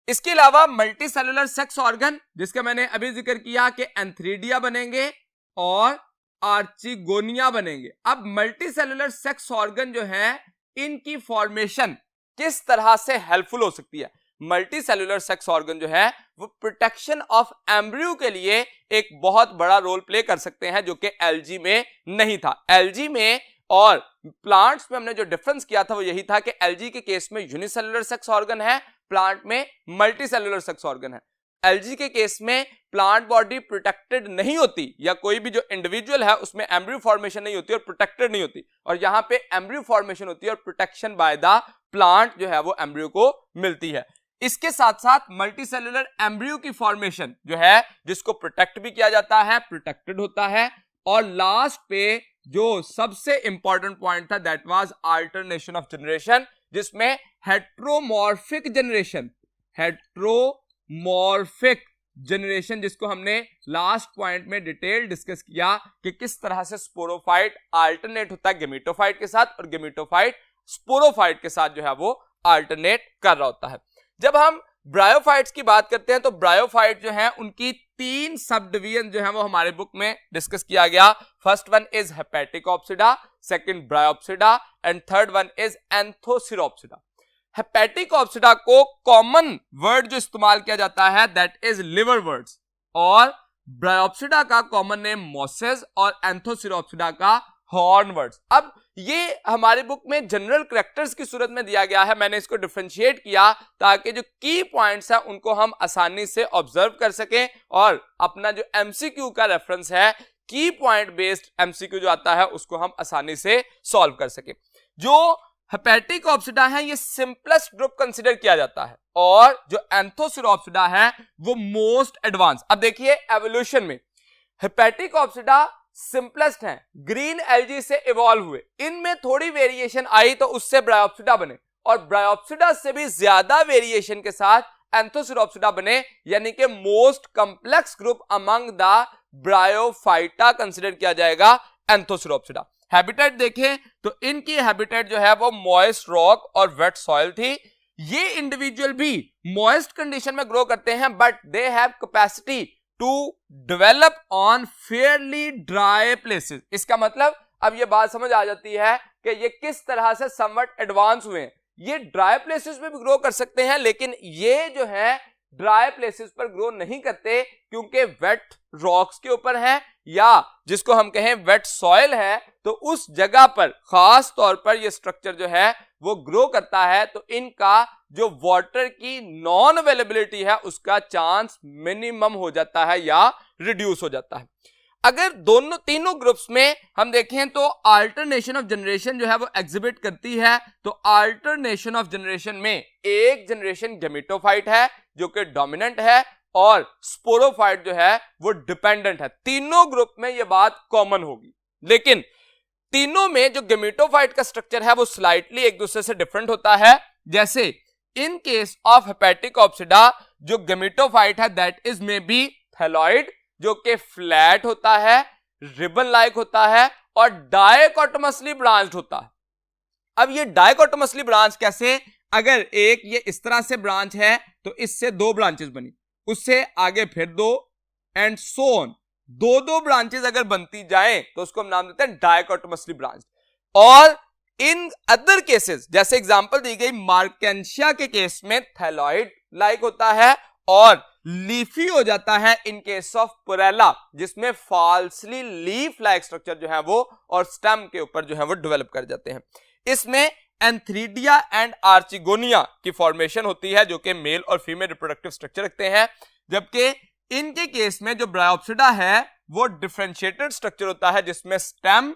इसके अलावा मल्टी सेलुलर सेक्स ऑर्गन, जिसका मैंने अभी जिक्र किया कि एंथ्रीडिया बनेंगे और आर्चिगोनिया बनेंगे। अब मल्टी सेलुलर सेक्स ऑर्गन जो है इनकी फॉर्मेशन किस तरह से हेल्पफुल हो सकती है? मल्टी सेलुलर सेक्स ऑर्गन जो है वो प्रोटेक्शन ऑफ एम्ब्रियो के लिए एक बहुत बड़ा रोल प्ले कर सकते हैं, जो कि एलजी में नहीं था। एलजी में और प्लांट्स में हमने जो डिफरेंस किया था वो यही था कि एलजी के केस में यूनिसेलुलर सेक्स ऑर्गन है, प्लांट में मल्टी सेलुलर सेक्स ऑर्गन है। एलजी के केस में प्लांट बॉडी प्रोटेक्टेड नहीं होती, या कोई भी जो इंडिविजुअल है उसमें एम्ब्रियो फॉर्मेशन नहीं होती और प्रोटेक्टेड नहीं होती, और यहां पे एम्ब्रियो फॉर्मेशन होती है और प्रोटेक्शन बाय द प्लांट जो है वो एम्ब्रियो को मिलती है। इसके साथ साथ मल्टी सेलुलर एम्ब्रियो की फॉर्मेशन जो है, जिसको प्रोटेक्ट भी किया जाता है, प्रोटेक्टेड होता है। और लास्ट पे जो सबसे इंपॉर्टेंट पॉइंट था that was alternation of generation, जिसमें हेट्रोमॉर्फिक जनरेशन, हेट्रोमॉर्फिक जनरेशन, जिसको हमने लास्ट पॉइंट में डिटेल डिस्कस किया कि किस तरह से स्पोरोफाइट अल्टरनेट होता है गेमेटोफाइट के साथ और गेमेटोफाइट स्पोरोफाइट के साथ जो है वो अल्टरनेट कर रहा होता है। जब हम ब्रायोफाइट्स की बात करते हैं तो ब्रायोफाइट जो है उनकी 3 सब डिवीजन जो है वो हमारे बुक में डिस्कस किया गया। First one is hepaticopsida, second bryopsida and third one is anthoceropsida. Hepaticopsida को कॉमन वर्ड जो इस्तेमाल किया जाता है दैट इज लिवर वर्ड्स, और ब्रायोप्सिडा का कॉमन नेम मोसेस और एंथोसिरोप्सिडा का हॉर्न वर्ड्स। अब ये हमारे बुक में जनरल कैरेक्टर्स की सूरत में दिया गया है, मैंने इसको डिफरेंशिएट किया ताकि जो की पॉइंट्स है उनको हम आसानी से ऑब्जर्व कर सकें और अपना जो एमसीक्यू का रेफरेंस है, की पॉइंट बेस्ड एमसीक्यू जो आता है, उसको हम आसानी से सॉल्व कर सकें। जो हेपेटिकोप्सिडा है ये सिंपलेस्ट ग्रुप कंसिडर किया जाता है, और जो एंथोसिरोप्सिडा है वो मोस्ट एडवांस। अब देखिए एवोल्यूशन में हेपेटिकोप्सिडा सिंपलेस्ट हैं, ग्रीन एल्गी से इवॉल्व हुए, इनमें थोड़ी वेरिएशन आई तो उससे ब्रायोप्सिडा बने, और ब्रायोप्सिडा से भी ज्यादा वेरिएशन के साथ एंथोसिरोप्सिडा बने, यानी कि most complex group among the bryophyta consider किया जाएगा एंथोसिरोप्सिडा। हैबिटेट देखें तो इनकी हैबिटेट जो है वो मॉइस्ट रॉक और वेट सॉइल थी। ये इंडिविजुअल भी मॉइस्ट कंडीशन में ग्रो करते हैं, but they have capacity to develop on fairly dry places. इसका मतलब अब ये बात समझ आ जाती है कि ये किस तरह से समवट एडवांस हुए हैं। ये ड्राई प्लेसेस में भी ग्रो कर सकते हैं, लेकिन ये जो है ड्राई प्लेसेस पर ग्रो नहीं करते क्योंकि वेट रॉक्स के ऊपर है, या जिसको हम कहें वेट सॉइल है, तो उस जगह पर खास तौर पर ये स्ट्रक्चर जो है वो ग्रो करता है। तो इनका जो वाटर की नॉन अवेलेबिलिटी है उसका चांस मिनिमम हो जाता है या रिड्यूस हो जाता है। अगर तीनों ग्रुप्स में हम देखें तो अल्टरनेशन ऑफ जनरेशन जो है वो एग्जिबिट करती है। तो अल्टरनेशन ऑफ जनरेशन में एक जनरेशन गेमेटोफाइट है जो कि डोमिनेंट है, और स्पोरोफाइट जो है वो डिपेंडेंट है। तीनों ग्रुप में ये बात कॉमन होगी, लेकिन तीनों में जो गेमेटोफाइट का स्ट्रक्चर है वो स्लाइटली एक दूसरे से डिफरेंट होता है। जैसे इन केस ऑफ हेपेटिकोप्सिडा जो गेमेटोफाइट है that is may be thalloid, जो कि फ्लैट होता है, रिबन लाइक होता है और डायकोटोमसली ब्रांच्ड होता है। अब ये डायकोटोमसली ब्रांच कैसे? अगर एक ये इस तरह से ब्रांच है तो इससे 2 ब्रांचेस बनी, उससे आगे फिर 2 एंड सो ऑन, 2 ब्रांचेस अगर बनती जाए तो उसको हम नाम देते हैं डायकोटोमसली ब्रांच। और इन अदर केसेस जैसे एग्जांपल दी गई मार्केंशिया के केस में थैलॉइड लाइक होता है और लीफी हो जाता है इन केस ऑफ पुरेला, जिसमें फाल्सली लीफ लाइक स्ट्रक्चर जो है वो और स्टेम के ऊपर जो है वो डेवलप कर जाते हैं। इसमें एंथ्रीडिया एंड आर्चिगोनिया की फॉर्मेशन होती है जो कि मेल और फीमेल रिप्रोडक्टिव स्ट्रक्चर रखते हैं, जबकि इनके केस में जो ब्रायोप्सिडा है वो डिफरेंशिएटेड स्ट्रक्चर होता है जिसमें स्टेम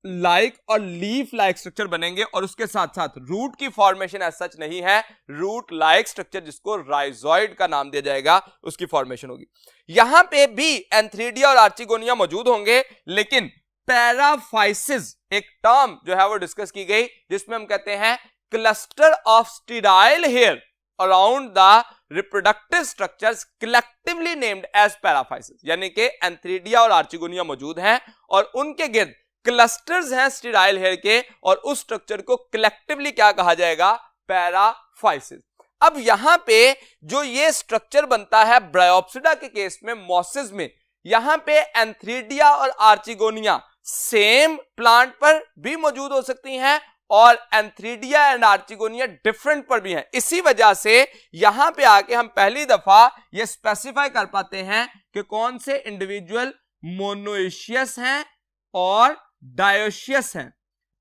लाइक और लीफ लाइक स्ट्रक्चर बनेंगे और उसके साथ साथ रूट की फॉर्मेशन एज सच नहीं है, रूट लाइक स्ट्रक्चर जिसको राइजोइड का नाम दिया जाएगा उसकी फॉर्मेशन होगी। यहां पे भी एंथ्रीडिया और आर्चिगोनिया मौजूद होंगे, लेकिन पैराफाइसिस एक टर्म जो है वो डिस्कस की गई जिसमें हम कहते हैं cluster of sterile hair around the reproductive structures collectively named as paraphysis, यानी कि एंथ्रीडिया और आर्चिगोनिया मौजूद हैं और उनके गिर्द क्लस्टर्स हैं स्टेराइल हेयर के और उस स्ट्रक्चर को कलेक्टिवली क्या कहा जाएगा, पैराफाइसिस। अब यहां पे जो ये स्ट्रक्चर बनता है ब्रायोप्सिडा के केस में मॉसिस में, यहां पे एंथ्रीडिया और आर्चिगोनिया सेम प्लांट पर भी मौजूद हो सकती हैं और एंथ्रीडिया एंड आर्चिगोनिया डिफरेंट पर भी हैं। इसी वजह से यहां पे आके हम पहली दफा ये स्पेसिफाई कर पाते हैं कि कौन से इंडिविजुअल मोनोइशियस हैं और डायोशियस हैं।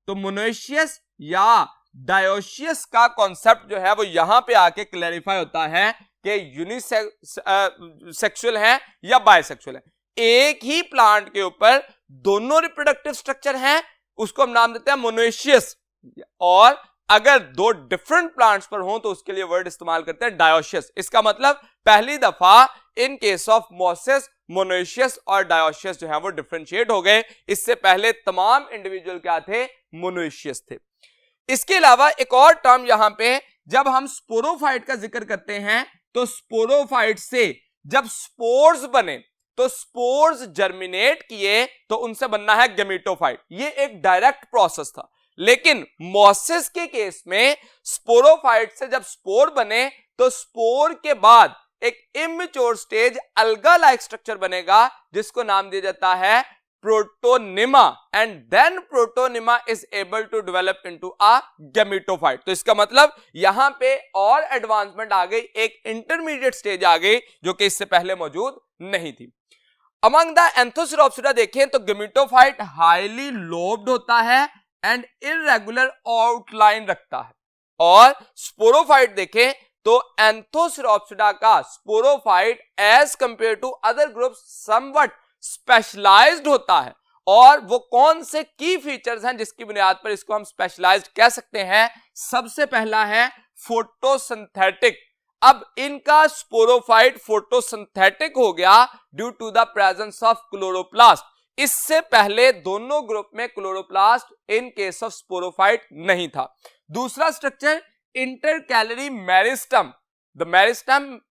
तो मोनोइशियस या डायोशियस का कॉन्सेप्ट जो है वो यहां पे आके क्लैरिफाई होता है कि यूनिसेक्सुअल है या बायसेक्सुअल है। एक ही प्लांट के ऊपर दोनों रिप्रोडक्टिव स्ट्रक्चर हैं, उसको हम नाम देते हैं मोनोइशियस, और अगर दो डिफरेंट प्लांट्स पर हो तो उसके लिए वर्ड इस्तेमाल करते हैं डायोशियस। इसका मतलब पहली दफा इन केस ऑफ मोसिस मोनोइशियस और डायोशियस जो है वो डिफरेंशिएट हो गए, इससे पहले तमाम इंडिविजुअल क्या थे, मोनोइशियस थे। इसके अलावा एक और टर्म यहां पे जब हम स्पोरोफाइट का जिक्र करते हैं तो स्पोरोफाइट से जब स्पोर्स बने तो स्पोर्स जर्मिनेट किए तो उनसे बनना है गेमेटोफाइट। ये एक डायरेक्ट प्रोसेस था, लेकिन मॉसिस के केस में स्पोरोफाइट से जब स्पोर बने तो स्पोर के बाद एक immature stage alga like structure बनेगा जिसको नाम दिया जाता है protonema, and then protonema is able to develop into a gametophyte. तो इसका मतलब यहां पे और एडवांसमेंट आ गई, एक इंटरमीडिएट स्टेज आ गई जो कि इससे पहले मौजूद नहीं थी। अमंग द एंथोसिरोप्सिडा देखें तो गेमेटोफाइट हाईली लोब्ड होता है एंड इररेगुलर आउटलाइन रखता है, और स्पोरोफाइट देखें तो एंथोसिरोप्सिडा का sporophyte as compare to other groups somewhat specialized होता है। और वो कौन से की फीचर्स हैं जिसकी बुनियाद पर इसको हम स्पेशलाइज्ड कह सकते हैं, सबसे पहला है फोटोसिंथेटिक। अब इनका स्पोरोफाइट फोटोसिंथेटिक हो गया due to the presence of chloroplast. इससे पहले दोनों ग्रुप में chloroplast in case of sporophyte नहीं था। दूसरा structure intercalary meristem. The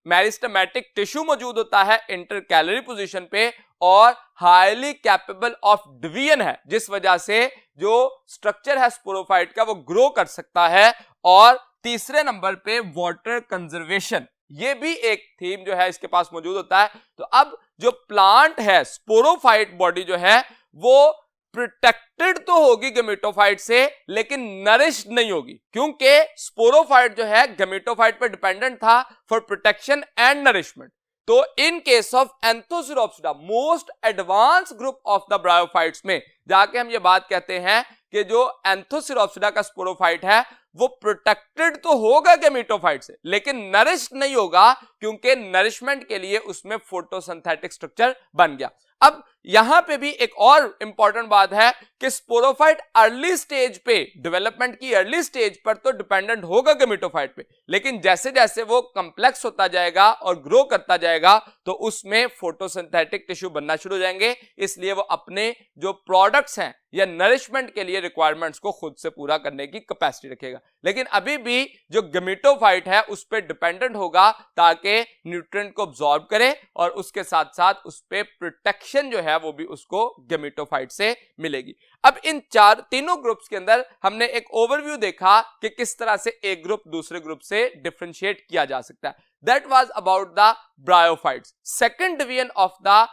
meristematic tissue मौजूद होता है इंटरकैलरी पोजीशन पे और हाईली कैपेबल ऑफ डिवीजन है, जिस वजह से जो स्ट्रक्चर है स्पोरोफाइट का वो ग्रो कर सकता है। और तीसरे नंबर पे वाटर कंजर्वेशन, ये भी एक थीम जो है इसके पास मौजूद होता है। तो अब जो प्लांट है स्पोरोफाइट बॉडी जो है वो प्रोटेक्टेड तो होगी गेमेटोफाइट से, लेकिन नरिश्ड नहीं होगी, क्योंकि स्पोरोफाइट जो है गेमेटोफाइट पर डिपेंडेंट था फॉर प्रोटेक्शन एंड नरिशमेंट। तो in case of anthoceropsida most advance group of the bryophytes में जाके हम ये बात कहते हैं कि जो एंथोसिरोप्सिडा का स्पोरोफाइट है वो प्रोटेक्टेड तो होगा गेमेटोफाइट से, लेकिन नरिश्ड नहीं होगा, क्योंकि नरिशमेंट के लिए उसमें फोटोसिंथेटिक स्ट्रक्चर बन गया। अब यहां पे भी एक और इंपॉर्टेंट बात है कि स्पोरोफाइट अर्ली स्टेज पे, डेवलपमेंट की अर्ली स्टेज पर तो डिपेंडेंट होगा गेमेटोफाइट पे, लेकिन जैसे जैसे वो कॉम्प्लेक्स होता जाएगा और ग्रो करता जाएगा तो उसमें फोटोसिंथेटिक टिश्यू बनना शुरू हो जाएंगे, इसलिए वो अपने जो प्रोडक्ट्स हैं या नरिशमेंट के लिए रिक्वायरमेंट्स को खुद से पूरा करने की कैपेसिटी रखेगा। लेकिन अभी भी जो गेमेटोफाइट है उस पर डिपेंडेंट होगा ताकि न्यूट्रिएंट को अब्सॉर्ब करे और उसके साथ साथ उस पर प्रोटेक्शन जो है वो भी उसको गेमेटोफाइट से मिलेगी। अब इन तीनों ग्रुप्स के अंदर हमने एक ओवरव्यू देखा कि किस तरह से एक ग्रुप दूसरे ग्रुप से डिफरेंशिएट किया जा सकता है। That was about the bryophytes. Second division of the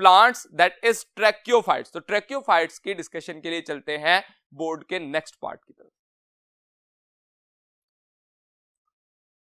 plants that is tracheophytes. तो ट्रैक्योफाइट्स की डिस्कशन के लिए चलते हैं बोर्ड के नेक्स्ट पार्ट की तरफ।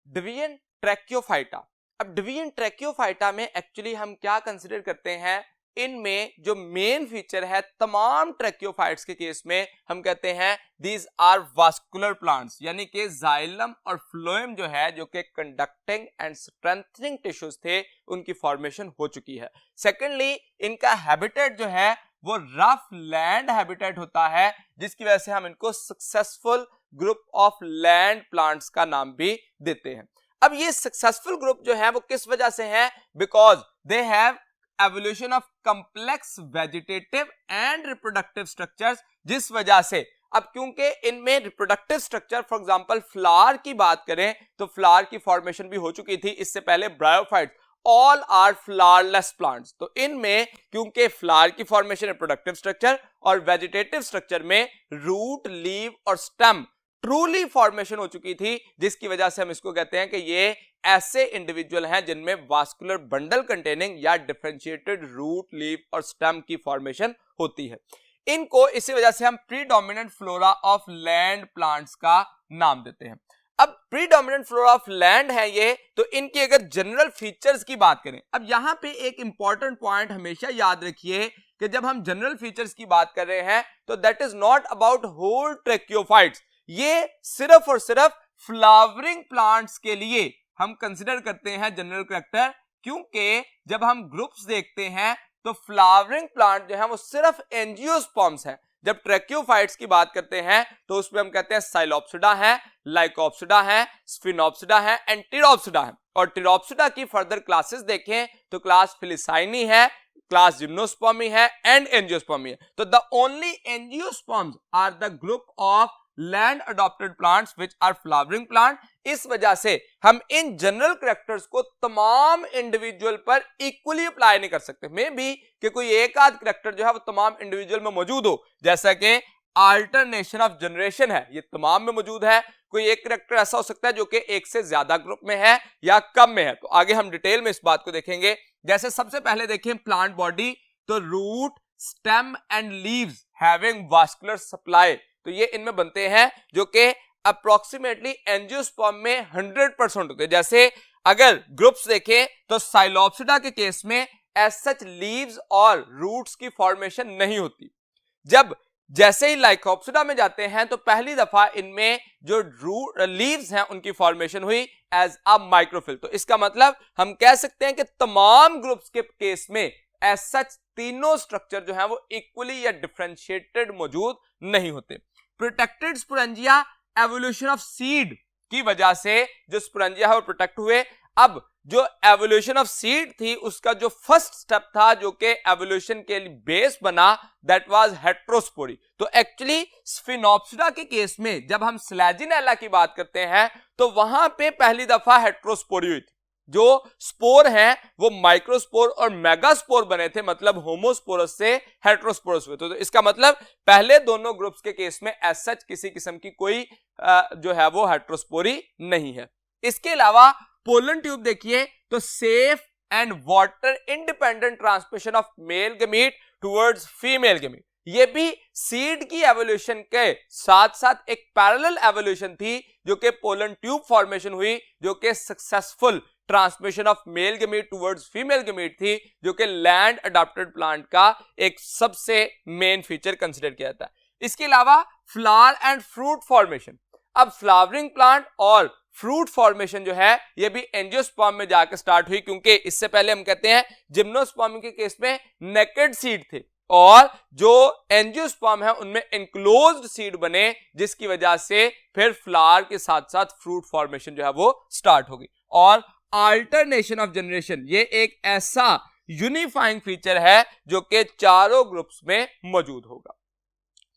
डिवीजन ट्रैक्योफाइटा। अब डिवीजन ट्रैक्योफाइटा में एक्चुअली हम क्या कंसीडर करते हैं, इनमें जो मेन फीचर है तमाम ट्रैक्योफाइट्स के केस में हम कहते हैं दीज आर वास्कुलर प्लांट्स, यानी कि जाइलम और फ्लोएम जो है जो कि कंडक्टिंग एंड स्ट्रेंथनिंग टिश्यूज थे उनकी फॉर्मेशन हो चुकी है। सेकेंडली इनका हैबिटेट जो है वो रफ लैंड हैबिटेट होता है, जिसकी वजह से हम इनको successful group of land plants का नाम भी देते हैं। अब ये सक्सेसफुल ग्रुप जो है वो किस वजह से है, because they have evolution of complex vegetative and reproductive structures, जिस वजह से अब क्योंकि इनमें reproductive structure, for example flower की बात करें तो फ्लावर की फॉर्मेशन भी हो चुकी थी इससे पहले bryophytes, all are flowerless plants. तो इनमें क्योंकि फ्लावर की फॉर्मेशन रिप्रोडक्टिव स्ट्रक्चर और वेजिटेटिव स्ट्रक्चर में रूट, लीव और स्टेम ट्रूली फॉर्मेशन हो चुकी थी, जिसकी वजह से हम इसको कहते हैं कि ये ऐसे इंडिविजुअल हैं जिनमें वास्कुलर बंडल कंटेनिंग या डिफरेंशिएटेड रूट, लीव और स्टेम की फॉर्मेशन होती है। इनको इसी वजह से हम predominant flora of land plants का नाम देते हैं। अब प्रीडोमिनेंट फ्लोरा ऑफ लैंड है ये, तो इनकी अगर जनरल फीचर्स की बात करें, अब यहां पे एक इंपॉर्टेंट पॉइंट हमेशा याद रखिए कि जब हम जनरल फीचर्स की बात कर रहे हैं तो that is not about whole tracheophytes, ये सिर्फ और सिर्फ फ्लावरिंग प्लांट्स के लिए हम कंसिडर करते हैं जनरल कैरेक्टर, क्योंकि जब हम ग्रुप्स देखते हैं तो फ्लावरिंग प्लांट जो है वो सिर्फ एंजियोस्पर्म्स है। जब ट्रैक्योफाइट्स की बात करते हैं तो उसमें हम कहते हैं साइलोप्सिडा है, लाइकोप्सिडा है, स्फिनोप्सिडा है एंड टिरोप्सिडा है। और टिरोप्सिडा की फर्दर क्लासेस देखें तो क्लास फिलिसाइनी है, क्लास जिम्नोस्पर्मी है एंड एंजियोस्पर्मी है। तो the only angiosperms are the group of land adopted plants which are flowering plant. इस वजह से हम इन जनरल कैरेक्टर्स को तमाम इंडिविजुअल पर इक्वली अप्लाई नहीं कर सकते। मे बी कि कोई एक आध कैरेक्टर जो है वो तमाम इंडिविजुअल में मौजूद हो, जैसा कि अल्टरनेशन ऑफ जनरेशन है, ये तमाम में मौजूद है। कोई एक कैरेक्टर ऐसा हो सकता है जो कि एक से ज्यादा ग्रुप में है या कम में है। तो आगे हम डिटेल में इस बात को देखेंगे। जैसे सबसे पहले देखें प्लांट बॉडी, तो root, stem and leaves having vascular supply, तो ये इनमें बनते हैं जो कि अप्रोक्सीमेटली एंजियोस्पर्म में 100% होते हैं। जैसे अगर ग्रुप्स देखें तो साइलोप्सिडा के केस में एज सच लीव्स और रूट्स की फॉर्मेशन नहीं होती। जब जैसे ही लाइकोप्सिडा में जाते हैं तो पहली दफा इनमें जो रूट लीव्स हैं उनकी फॉर्मेशन हुई एज अ माइक्रोफिल। तो इसका मतलब हम कह सकते हैं कि तमाम ग्रुप्स के केस में एज सच तीनों स्ट्रक्चर जो है वो इक्वली या डिफरेंशिएटेड मौजूद नहीं होते। Protected sporangia evolution of seed की वजह से जो स्पोरेंजिया है वो प्रोटेक्ट हुए। अब जो एवोल्यूशन ऑफ सीड थी उसका जो फर्स्ट स्टेप था जो कि एवोल्यूशन के लिए बेस बना, दैट वाज हेट्रोस्पोरी। तो एक्चुअली स्फिनोप्सिडा के केस में जब हम स्लैजिनेला की बात करते हैं तो वहां पे पहली दफा हेट्रोस्पोरी हुई थी। जो स्पोर हैं वो माइक्रोस्पोर और मेगास्पोर बने थे, मतलब होमोस्पोरस से हेट्रोस्पोरस हुए। तो इसका मतलब पहले दोनों ग्रुप्स के केस में एज सच किसी किस्म की कोई जो है वो हेट्रोस्पोरी नहीं है। इसके अलावा पोलन ट्यूब देखिए तो safe and water independent transmission of male gamete towards female gamete, ये भी सीड की एवोल्यूशन के साथ साथ एक पैरेलल एवोल्यूशन थी जो कि पोलन ट्यूब फॉर्मेशन हुई, जो कि successful transmission of male gamete towards female gamete थी, जो कि लैंड अडॉप्टेड प्लांट का एक सबसे मेन फीचर कंसिडर किया जाता है। इसके अलावा फ्लावर एंड फ्रूट फॉर्मेशन, अब फ्लावरिंग प्लांट और फ्रूट फॉर्मेशन जो है ये भी एंजियोस्पर्म में जाकर स्टार्ट हुई, क्योंकि इससे पहले हम कहते हैं जिम्नोस्पर्म के केस में नेकेड सीड थे और जो एंजियोस्पर्म है उनमें एनक्लोज्ड सीड बने, जिसकी वजह से फिर फ्लावर के साथ साथ फ्रूट फॉर्मेशन जो है वो स्टार्ट होगी। और अल्टरनेशन ऑफ जनरेशन ये एक ऐसा यूनिफाइंग फीचर है जो कि चारों ग्रुप्स में मौजूद होगा।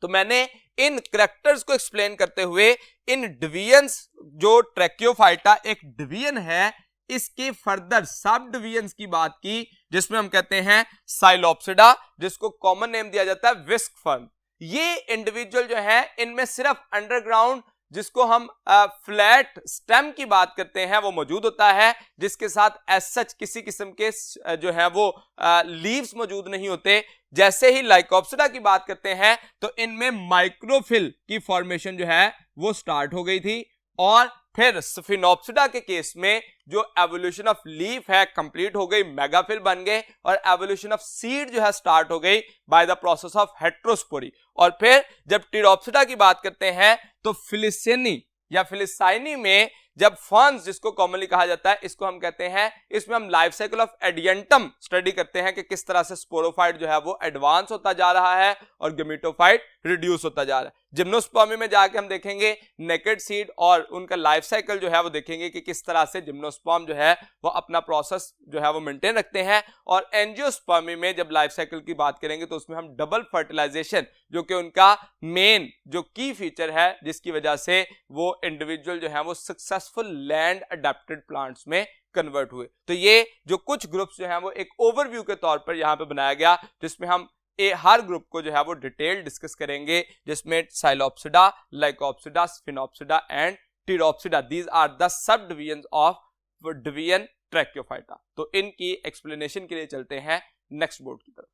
तो मैंने इन कैरेक्टर्स को एक्सप्लेन करते हुए इन डिवीजन्स, जो ट्रैक्योफाइटा एक डिवीजन है, इसके फर्दर सब डिवीजन्स की बात की, जिसमें हम कहते हैं साइलोप्सिडा, जिसको कॉमन नेम दिया जाता है विस्क फर्न। ये इंडिविजुअल जो है इनमें सिर्फ अंडरग्राउंड जिसको हम फ्लैट स्टेम की बात करते हैं वो मौजूद होता है, जिसके साथ एज सच किसी किस्म के जो है वो लीव्स मौजूद नहीं होते। जैसे ही लाइकोप्सिडा की बात करते हैं तो इनमें माइक्रोफिल की फॉर्मेशन जो है वो स्टार्ट हो गई थी, और फिर स्फिनोप्सिडा के केस में जो एवोल्यूशन ऑफ लीफ है कंप्लीट हो गई, मेगाफिल बन गए, और एवोल्यूशन ऑफ सीड जो है स्टार्ट हो गई by the process of heterospory. और फिर जब टिरोप्सिडा की बात करते हैं तो फिलिसेनी या फिलिसाइनी में जब फर्न्स, जिसको कॉमनली कहा जाता है, इसको हम कहते हैं, इसमें हम life cycle of Adiantum study करते हैं कि किस तरह से स्पोरोफाइट जो है वो एडवांस होता जा रहा है और गेमेटोफाइट रिड्यूस होता जा रहा है। जिम्नोस्पर्मी में जाके हम देखेंगे नेकेड सीड और उनका लाइफ साइकिल जो है वो देखेंगे कि किस तरह से जिम्नोस्पर्म जो है वो अपना प्रोसेस जो है वो मेंटेन रखते हैं। और एंजियोस्पर्मी में जब लाइफ साइकिल की बात करेंगे तो उसमें हम डबल फर्टिलाइजेशन, जो कि उनका मेन जो की फीचर है, जिसकी वजह से वो इंडिविजुअल जो है वो सक्सेसफुल लैंड अडेप्टेड प्लांट्स में कन्वर्ट हुए। तो ये जो कुछ ग्रुप्स जो हैं वो एक ओवरव्यू के तौर पर यहाँ पे बनाया गया, जिसमें हम हर ग्रुप को जो है वो डिटेल डिस्कस करेंगे, जिसमें psilopsida, lycopsida, sphenopsida and pteropsida, these are the sub division of division tracheophyta. तो इनकी एक्सप्लेनेशन के लिए चलते हैं नेक्स्ट बोर्ड की तरफ।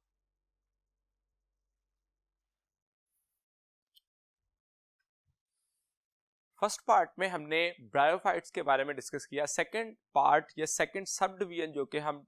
फर्स्ट पार्ट में हमने ब्रायोफाइट्स के बारे में डिस्कस किया। सेकंड पार्ट या सेकंड सब डिवीजन जो कि हम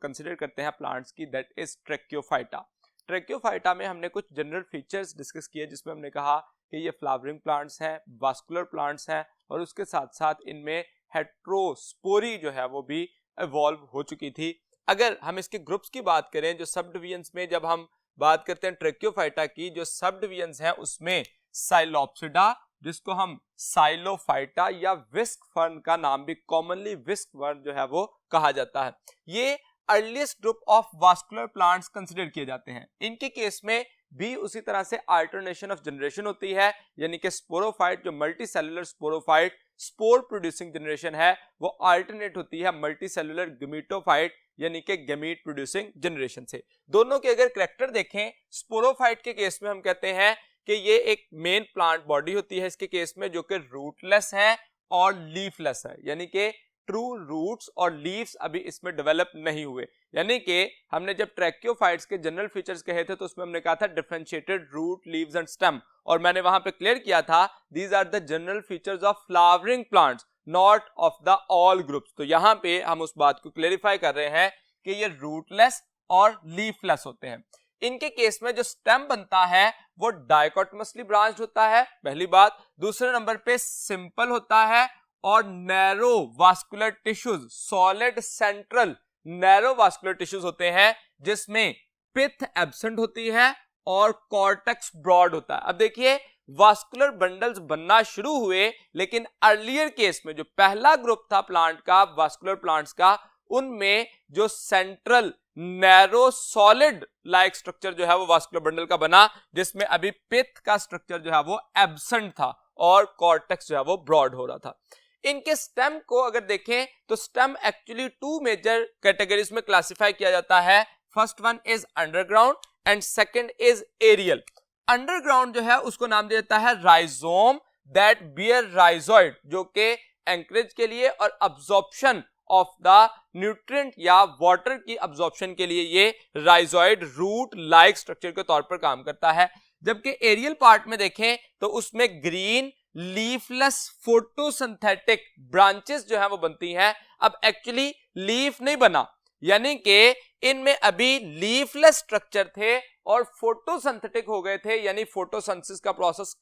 कंसीडर करते हैं प्लांट्स की, दैट इज ट्रैक्योफाइटा। ट्रैक्योफाइटा में हमने कुछ जनरल फीचर्स डिस्कस किए, जिसमें हमने कहा कि ये फ्लावरिंग प्लांट्स हैं, वास्कुलर प्लांट्स हैं, और उसके साथ साथ इनमें हेट्रोस्पोरी जो है वो भी इवॉल्व हो चुकी थी। अगर हम इसके ग्रुप्स की बात करें, जो सब डिवीजन्स में जब हम बात करते हैं ट्रैक्योफाइटा की, जो सब डिवीजन्स हैं उसमें साइलोप्सिडा, जिसको हम साइलोफाइटा या विस्क फर्न का नाम भी कॉमनली विस्क फर्न जो है वो कहा जाता है, ये earliest group of vascular plants consider किए जाते हैं। इनके केस में भी उसी तरह से अल्टरनेशन ऑफ जनरेशन होती है, यानी कि स्पोरोफाइट जो multicellular sporophyte spore producing generation है वो अल्टरनेट होती है मल्टीसेलुलर गेमेटोफाइट यानी कि गेमीट प्रोड्यूसिंग जनरेशन से। दोनों के अगर कैरेक्टर देखें, स्पोरोफाइट के केस में हम कहते हैं कि ये एक मेन प्लांट बॉडी होती है इसके केस में, जो कि रूटलेस है और लीफलेस है, यानी कि ट्रू रूट्स और लीव्स अभी इसमें डेवलप नहीं हुए। यानी कि हमने जब ट्रैक्योफाइट्स के जनरल फीचर्स कहे थे तो उसमें हमने कहा था differentiated root, leaves and stem, और मैंने वहां पे क्लियर किया था these are the general features of flowering plants, not of the all groups. तो यहाँ पे हम उस बात को क्लेरिफाई कर रहे हैं कि ये रूटलेस और लीफलेस होते हैं। इनके केस में जो स्टेम बनता है वो डाइकोटमसली ब्रांच्ड होता है, पहली बात। दूसरे नंबर पे सिंपल होता है और narrow vascular tissues, solid central narrow vascular tissues होते हैं, जिसमें पिथ एब्सेंट होती है और कॉर्टेक्स ब्रॉड होता है। अब देखिए वास्कुलर बंडल्स बनना शुरू हुए, लेकिन अर्लियर केस में जो पहला ग्रुप था प्लांट का, वास्कुलर प्लांट्स का, उनमें जो central narrow solid like structure जो है वो वास्कुलर बंडल का बना, जिसमें अभी पिथ का स्ट्रक्चर जो है वो एब्सेंट था और कॉर्टेक्स जो है वो ब्रॉड हो रहा था। इनके स्टेम को अगर देखें तो stem actually two major categories में क्लासिफाई किया जाता है। First one is underground and second is aerial. Underground जो है उसको नाम दिया जाता है राइजोम दैट बियर राइजोइड, जो कि एंकरेज के लिए और अब्जॉर्प्शन ऑफ द न्यूट्रिएंट या वाटर की अब्जॉर्प्शन के लिए ये राइजोइड रूट लाइक स्ट्रक्चर के तौर पर काम करता है। जबकि एरियल पार्ट में देखें तो उसमें ग्रीन लीफलेस फोटोसिंथेटिक ब्रांचेस जो है वो बनती हैं। अब एक्चुअली लीफ नहीं बना, यानी कि इनमें अभी लीफलेस स्ट्रक्चर थे और फोटोसिंथेटिक हो गए थे, यानी फोटोसिंथेसिस का प्रोसेस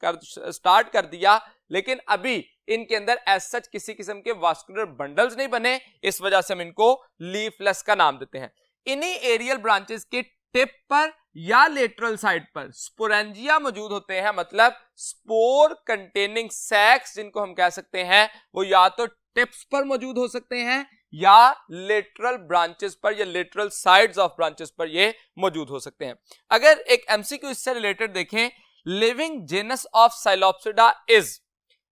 स्टार्ट कर दिया, लेकिन अभी इनके अंदर एज सच किसी किस्म के वास्कुलर बंडल्स नहीं बने, इस वजह से हम इनको लीफलेस का नाम देते हैं। इन्हीं एरियल ब्रांचेस के टिप पर या लेटरल साइड पर स्पोरेंजिया मौजूद होते हैं, मतलब स्पोर कंटेनिंग सैक्स जिनको हम कह सकते हैं, वो या तो टिप्स पर मौजूद हो सकते हैं या लेटरल ब्रांचेस पर या लेटरल साइड्स ऑफ ब्रांचेस पर ये मौजूद हो सकते हैं। अगर एक एमसीक्यू इससे रिलेटेड देखें, living genus of psilopsida is,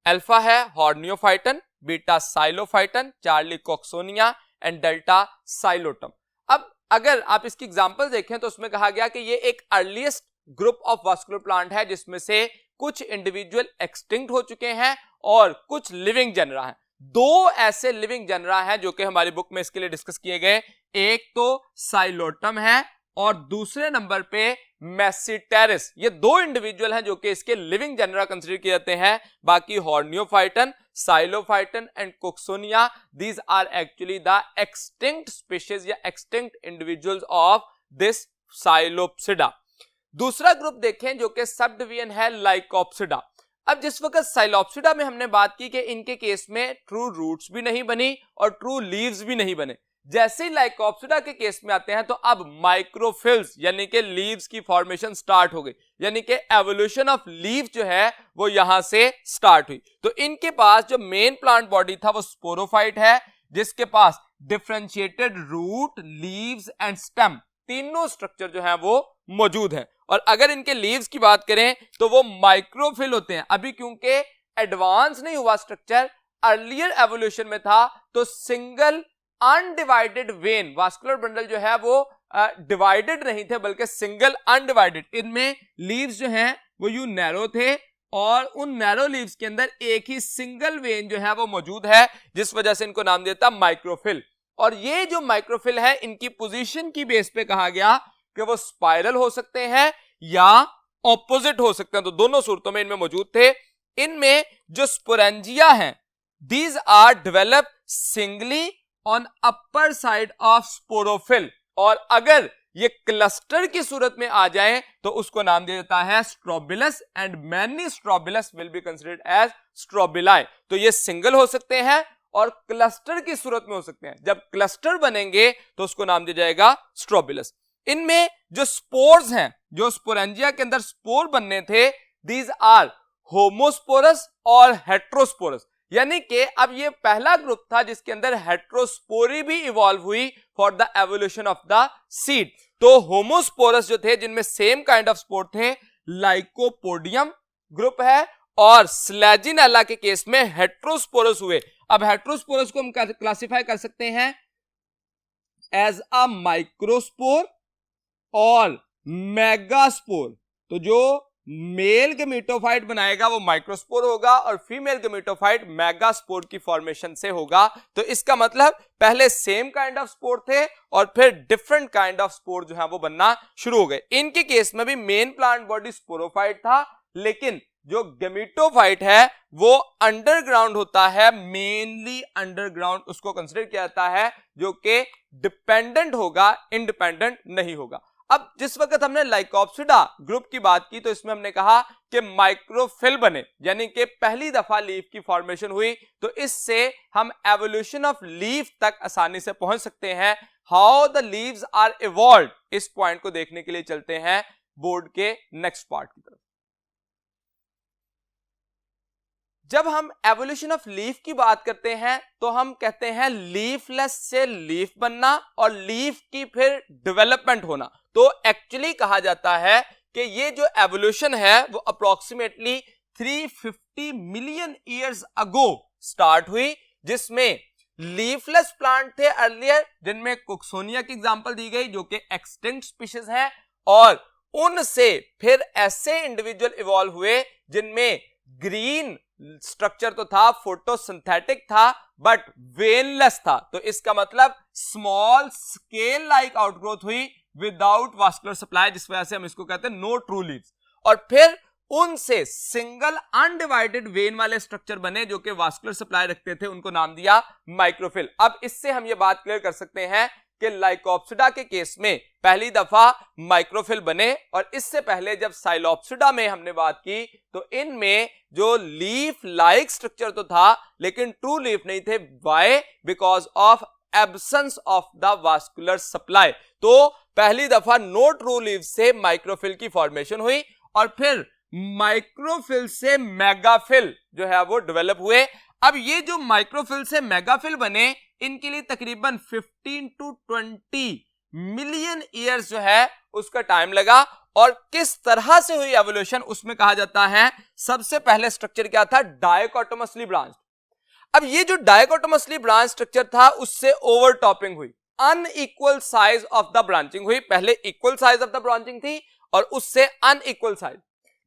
alpha है horneophyton, beta psilophyton, charlie cooksonia and delta psilotum. अब अगर आप इसकी एग्जांपल देखें तो उसमें कहा गया कि ये एक earliest group of vascular plant है, जिसमें से कुछ इंडिविजुअल एक्सटिंक्ट हो चुके हैं और कुछ लिविंग जेनरा हैं। दो ऐसे लिविंग जेनरा हैं जो कि हमारी बुक में इसके लिए डिस्कस किए गए, एक तो साइलोटम है और दूसरे नंबर पे मैसीटेरिस। ये दो इंडिविजुअल हैं जो कि इसके लिविंग जेनरा कंसीडर किए जाते हैं। बाकी horneophyton, psilophyton and cooksonia, these are actually the extinct species या extinct individuals of this psilopsida. दूसरा ग्रुप देखें जो कि सब डिवीजन है लाइकोप्सिडा। अब जिस वक्त साइलोप्सिडा में हमने बात की कि इनके केस में ट्रू रूट्स भी नहीं बनी और ट्रू लीव्स भी नहीं बने, जैसे ही लाइकोप्सिडा के केस में आते हैं तो अब माइक्रोफिल्स यानी कि लीव्स की फॉर्मेशन स्टार्ट हो गई, यानी कि एवोल्यूशन ऑफ लीव जो है वो यहां से स्टार्ट हुई। तो इनके पास जो मेन प्लांट बॉडी था वो स्पोरोफाइट है, जिसके पास differentiated root, leaves and stem तीनों स्ट्रक्चर जो है वो मौजूद है। और अगर इनके लीव्स की बात करें तो वो माइक्रोफिल होते हैं। अभी क्योंकि एडवांस नहीं हुआ स्ट्रक्चर, अर्लियर एवोल्यूशन में था तो single undivided when vascular bundle जो है वो डिवाइडेड नहीं थे बल्कि सिंगल अनडिवाइडेड। इनमें लीव्स जो हैं वो यूं नैरो थे और उन नैरो लीव्स के अंदर एक ही सिंगल वेन जो है वो मौजूद है, जिस वजह से इनको नाम देता माइक्रोफिल। और ये जो माइक्रोफिल है इनकी पोजीशन की बेस पे कहा गया कि वो स्पाइरल हो सकते हैं या ऑपोजिट हो सकते हैं, तो दोनों सूरतों में इनमें मौजूद थे। इनमें जो स्पोरेंजिया हैं, these are develop singly on upper side of sporophyll, और अगर ये क्लस्टर की सूरत में आ जाए तो उसको नाम दिया जाता है strobilus, and many strobilus will be considered as strobili. तो ये सिंगल हो सकते हैं और क्लस्टर की सूरत में हो सकते हैं। जब क्लस्टर बनेंगे तो उसको नाम दिया जाएगा स्ट्रोबिलस। इनमें जो स्पोर्स हैं, जो स्पोरेंजिया के अंदर स्पोर बनने थे, दीज आर होमोस्पोरस और हेट्रोस्पोरस, यानी कि अब ये पहला ग्रुप था जिसके अंदर हेट्रोस्पोरी भी इवॉल्व हुई for the evolution of the seed. तो होमोस्पोरस जो थे जिनमें सेम काइंड ऑफ स्पोर थे, लाइकोपोडियम ग्रुप है, और स्लैजिनेला के केस में हेट्रोस्पोरस हुए। अब हेट्रोस्पोरस को हम क्लासिफाई कर सकते हैं एज अ माइक्रोस्पोर और मेगास्पोर। तो जो मेल गमीटोफाइट बनाएगा वो माइक्रोस्पोर होगा और फीमेल गमीटोफाइट मेगास्पोर की फॉर्मेशन से होगा। तो इसका मतलब पहले सेम काइंड ऑफ स्पोर थे और फिर डिफरेंट काइंड ऑफ स्पोर जो है वो बनना शुरू हो गए। इनके केस में भी मेन प्लांट बॉडी स्पोरोफाइट था, लेकिन जो गमीटोफाइट है वो अंडरग्राउंड होता है, मेनली अंडरग्राउंड उसको कंसिडर किया जाता है, जो कि डिपेंडेंट होगा, इंडिपेंडेंट नहीं होगा। अब जिस वक्त हमने लाइकोप्सिडा ग्रुप की बात की तो इसमें हमने कहा कि माइक्रोफिल बने, यानी कि पहली दफा लीफ की फॉर्मेशन हुई, तो इससे हम एवोल्यूशन ऑफ लीफ तक आसानी से पहुंच सकते हैं। How the leaves are evolved, इस पॉइंट को देखने के लिए चलते हैं बोर्ड के नेक्स्ट पार्ट की तरफ। जब हम एवोल्यूशन ऑफ लीफ की बात करते हैं तो हम कहते हैं लीफलेस से लीफ बनना और लीफ की फिर डेवलपमेंट होना। तो एक्चुअली कहा जाता है कि ये जो एवोल्यूशन है वो approximately 350 million years ago start हुई, जिसमें लीफलेस प्लांट थे अर्लियर, जिनमें कोक्सोनिया की एग्जांपल दी गई जो कि एक्सटिंक्ट स्पीशीज है, और उनसे फिर ऐसे इंडिविजुअल इवॉल्व हुए जिनमें ग्रीन स्ट्रक्चर तो था, फोटोसिंथेटिक था, बट वेनलेस था। तो इसका मतलब स्मॉल स्केल लाइक आउटग्रोथ हुई विदाउट वास्कुलर सप्लाई, जिस वजह से हम इसको कहते हैं नो ट्रू लीव्स। और फिर उनसे सिंगल अनडिवाइडेड वेन वाले स्ट्रक्चर बने जो कि वास्कुलर सप्लाई रखते थे, उनको नाम दिया माइक्रोफिल। अब इससे हम ये बात क्लियर कर सकते हैं कि लाइकोप्सिडा के केस में पहली दफा माइक्रोफिल बने, और इससे पहले जब साइलोप्सिडा में हमने बात की तो इनमें जो लीफ लाइक स्ट्रक्चर तो था लेकिन ट्रू लीफ नहीं थे। Why? Because of absence of the vascular supply. तो पहली दफा नो ट्रू लीफ से माइक्रोफिल की फॉर्मेशन हुई और फिर माइक्रोफिल से मेगाफिल जो है वो डेवलप हुए। अब ये जो माइक्रोफिल से मेगाफिल बने, इनके लिए तकरीबन 15 to 20 मिलियन ईयर्स जो है उसका टाइम लगा। और किस तरह से हुई एवोल्यूशन उसमें कहा जाता है सबसे पहले स्ट्रक्चर क्या था? डायकोटोमसली ब्रांच। अब ये जो डायकोटोमसली ब्रांच स्ट्रक्चर था उससे ओवरटॉपिंग हुई, unequal size of the branching हुई। पहले equal size of the branching थी और उससे अनइक्वल साइज।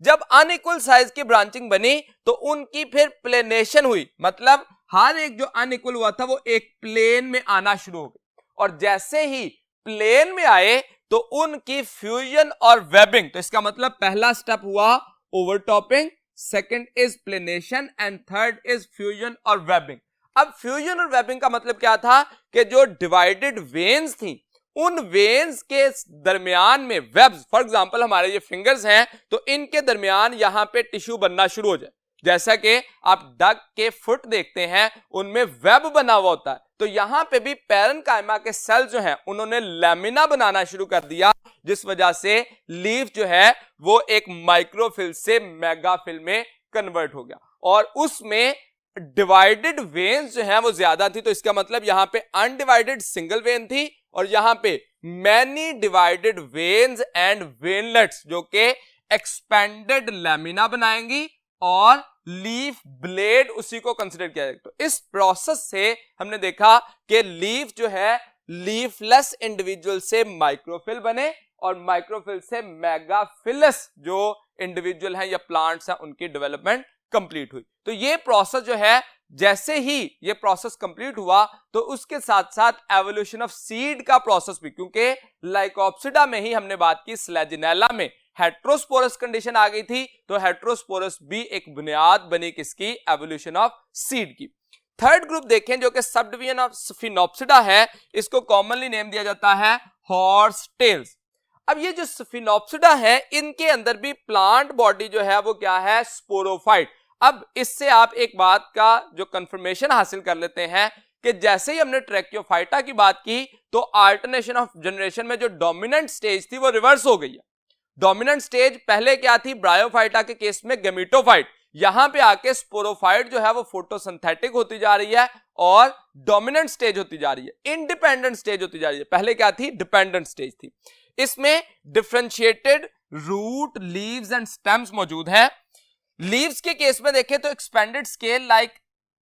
जब अनइक्वल साइज की ब्रांचिंग बनी तो उनकी फिर प्लेनेशन हुई, मतलब हर एक जो अनइक्वल हुआ था वो एक प्लेन में आना शुरू हो गई, और जैसे ही प्लेन में आए तो उनकी फ्यूजन और वेबिंग, तो इसका मतलब पहला स्टेप हुआ overtopping, second is planation and third is fusion और वेबिंग। अब फ्यूजन और वेबिंग का मतलब क्या था कि जो डिवाइडेड वेन्स थी उन वेन्स के दरमियान में वेब्स, फॉर एग्जांपल हमारे ये फिंगर्स हैं तो इनके दरमियान यहां पे टिश्यू बनना शुरू हो जाए, जैसा कि आप डक के फुट देखते हैं उनमें वेब बना हुआ होता है, तो यहां पे भी पैरेन्काइमा के सेल जो हैं उन्होंने लैमिना बनाना शुरू कर दिया, जिस वजह से लीफ जो है वो एक माइक्रोफिल से मेगाफिल में कन्वर्ट हो गया, और उसमें डिवाइडेड वेन्स जो है वो ज्यादा थी, तो इसका मतलब यहां पे अनडिवाइडेड सिंगल वेन थी और यहां पे many divided veins and veinlets जो कि एक्सपेंडेड लैमिना बनाएंगी और लीफ ब्लेड उसी को कंसिडर किया जाएगा। तो इस प्रोसेस से हमने देखा कि लीफ जो है लीफलेस इंडिविजुअल से माइक्रोफिल बने और माइक्रोफिल से मेगाफिलस जो इंडिविजुअल हैं या प्लांट्स हैं उनकी डेवलपमेंट कंप्लीट हुई। तो ये प्रोसेस जो है, जैसे ही ये प्रोसेस कंप्लीट हुआ तो उसके साथ साथ एवोल्यूशन ऑफ सीड का प्रोसेस भी, क्योंकि लाइकोप्सिडा में ही हमने बात की स्लेजिनेला में हेट्रोस्पोरस कंडीशन आ गई थी, तो हेट्रोस्पोरस भी एक बुनियाद बनी किसकी, एवोल्यूशन ऑफ सीड की। थर्ड ग्रुप देखें जो कि सब डिवीजन ऑफ स्फिनोप्सिडा है, इसको कॉमनली नेम दिया जाता है हॉर्स टेल्स। अब ये जो स्फिनोप्सिडा है इनके अंदर भी प्लांट बॉडी जो है वो क्या है, स्पोरोफाइट। अब इससे आप एक बात का जो कंफर्मेशन हासिल कर लेते हैं कि जैसे ही हमने ट्रैकियोफाइटा की बात की तो अल्टरनेशन ऑफ जनरेशन में जो डोमिनेंट स्टेज थी वो रिवर्स हो गई है। डोमिनेंट स्टेज पहले क्या थी, ब्रायोफाइटा के केस में गेमिटोफाइट, यहां पे आके स्पोरोफाइट जो है वो फोटोसिंथेटिक होती जा रही है और डोमिनेंट स्टेज होती जा रही है, इंडिपेंडेंट स्टेज होती जा रही है। पहले क्या थी, डिपेंडेंट स्टेज थी। इसमें differentiated root, leaves and stems मौजूद हैं। लीव्स के केस में देखें तो expanded scale like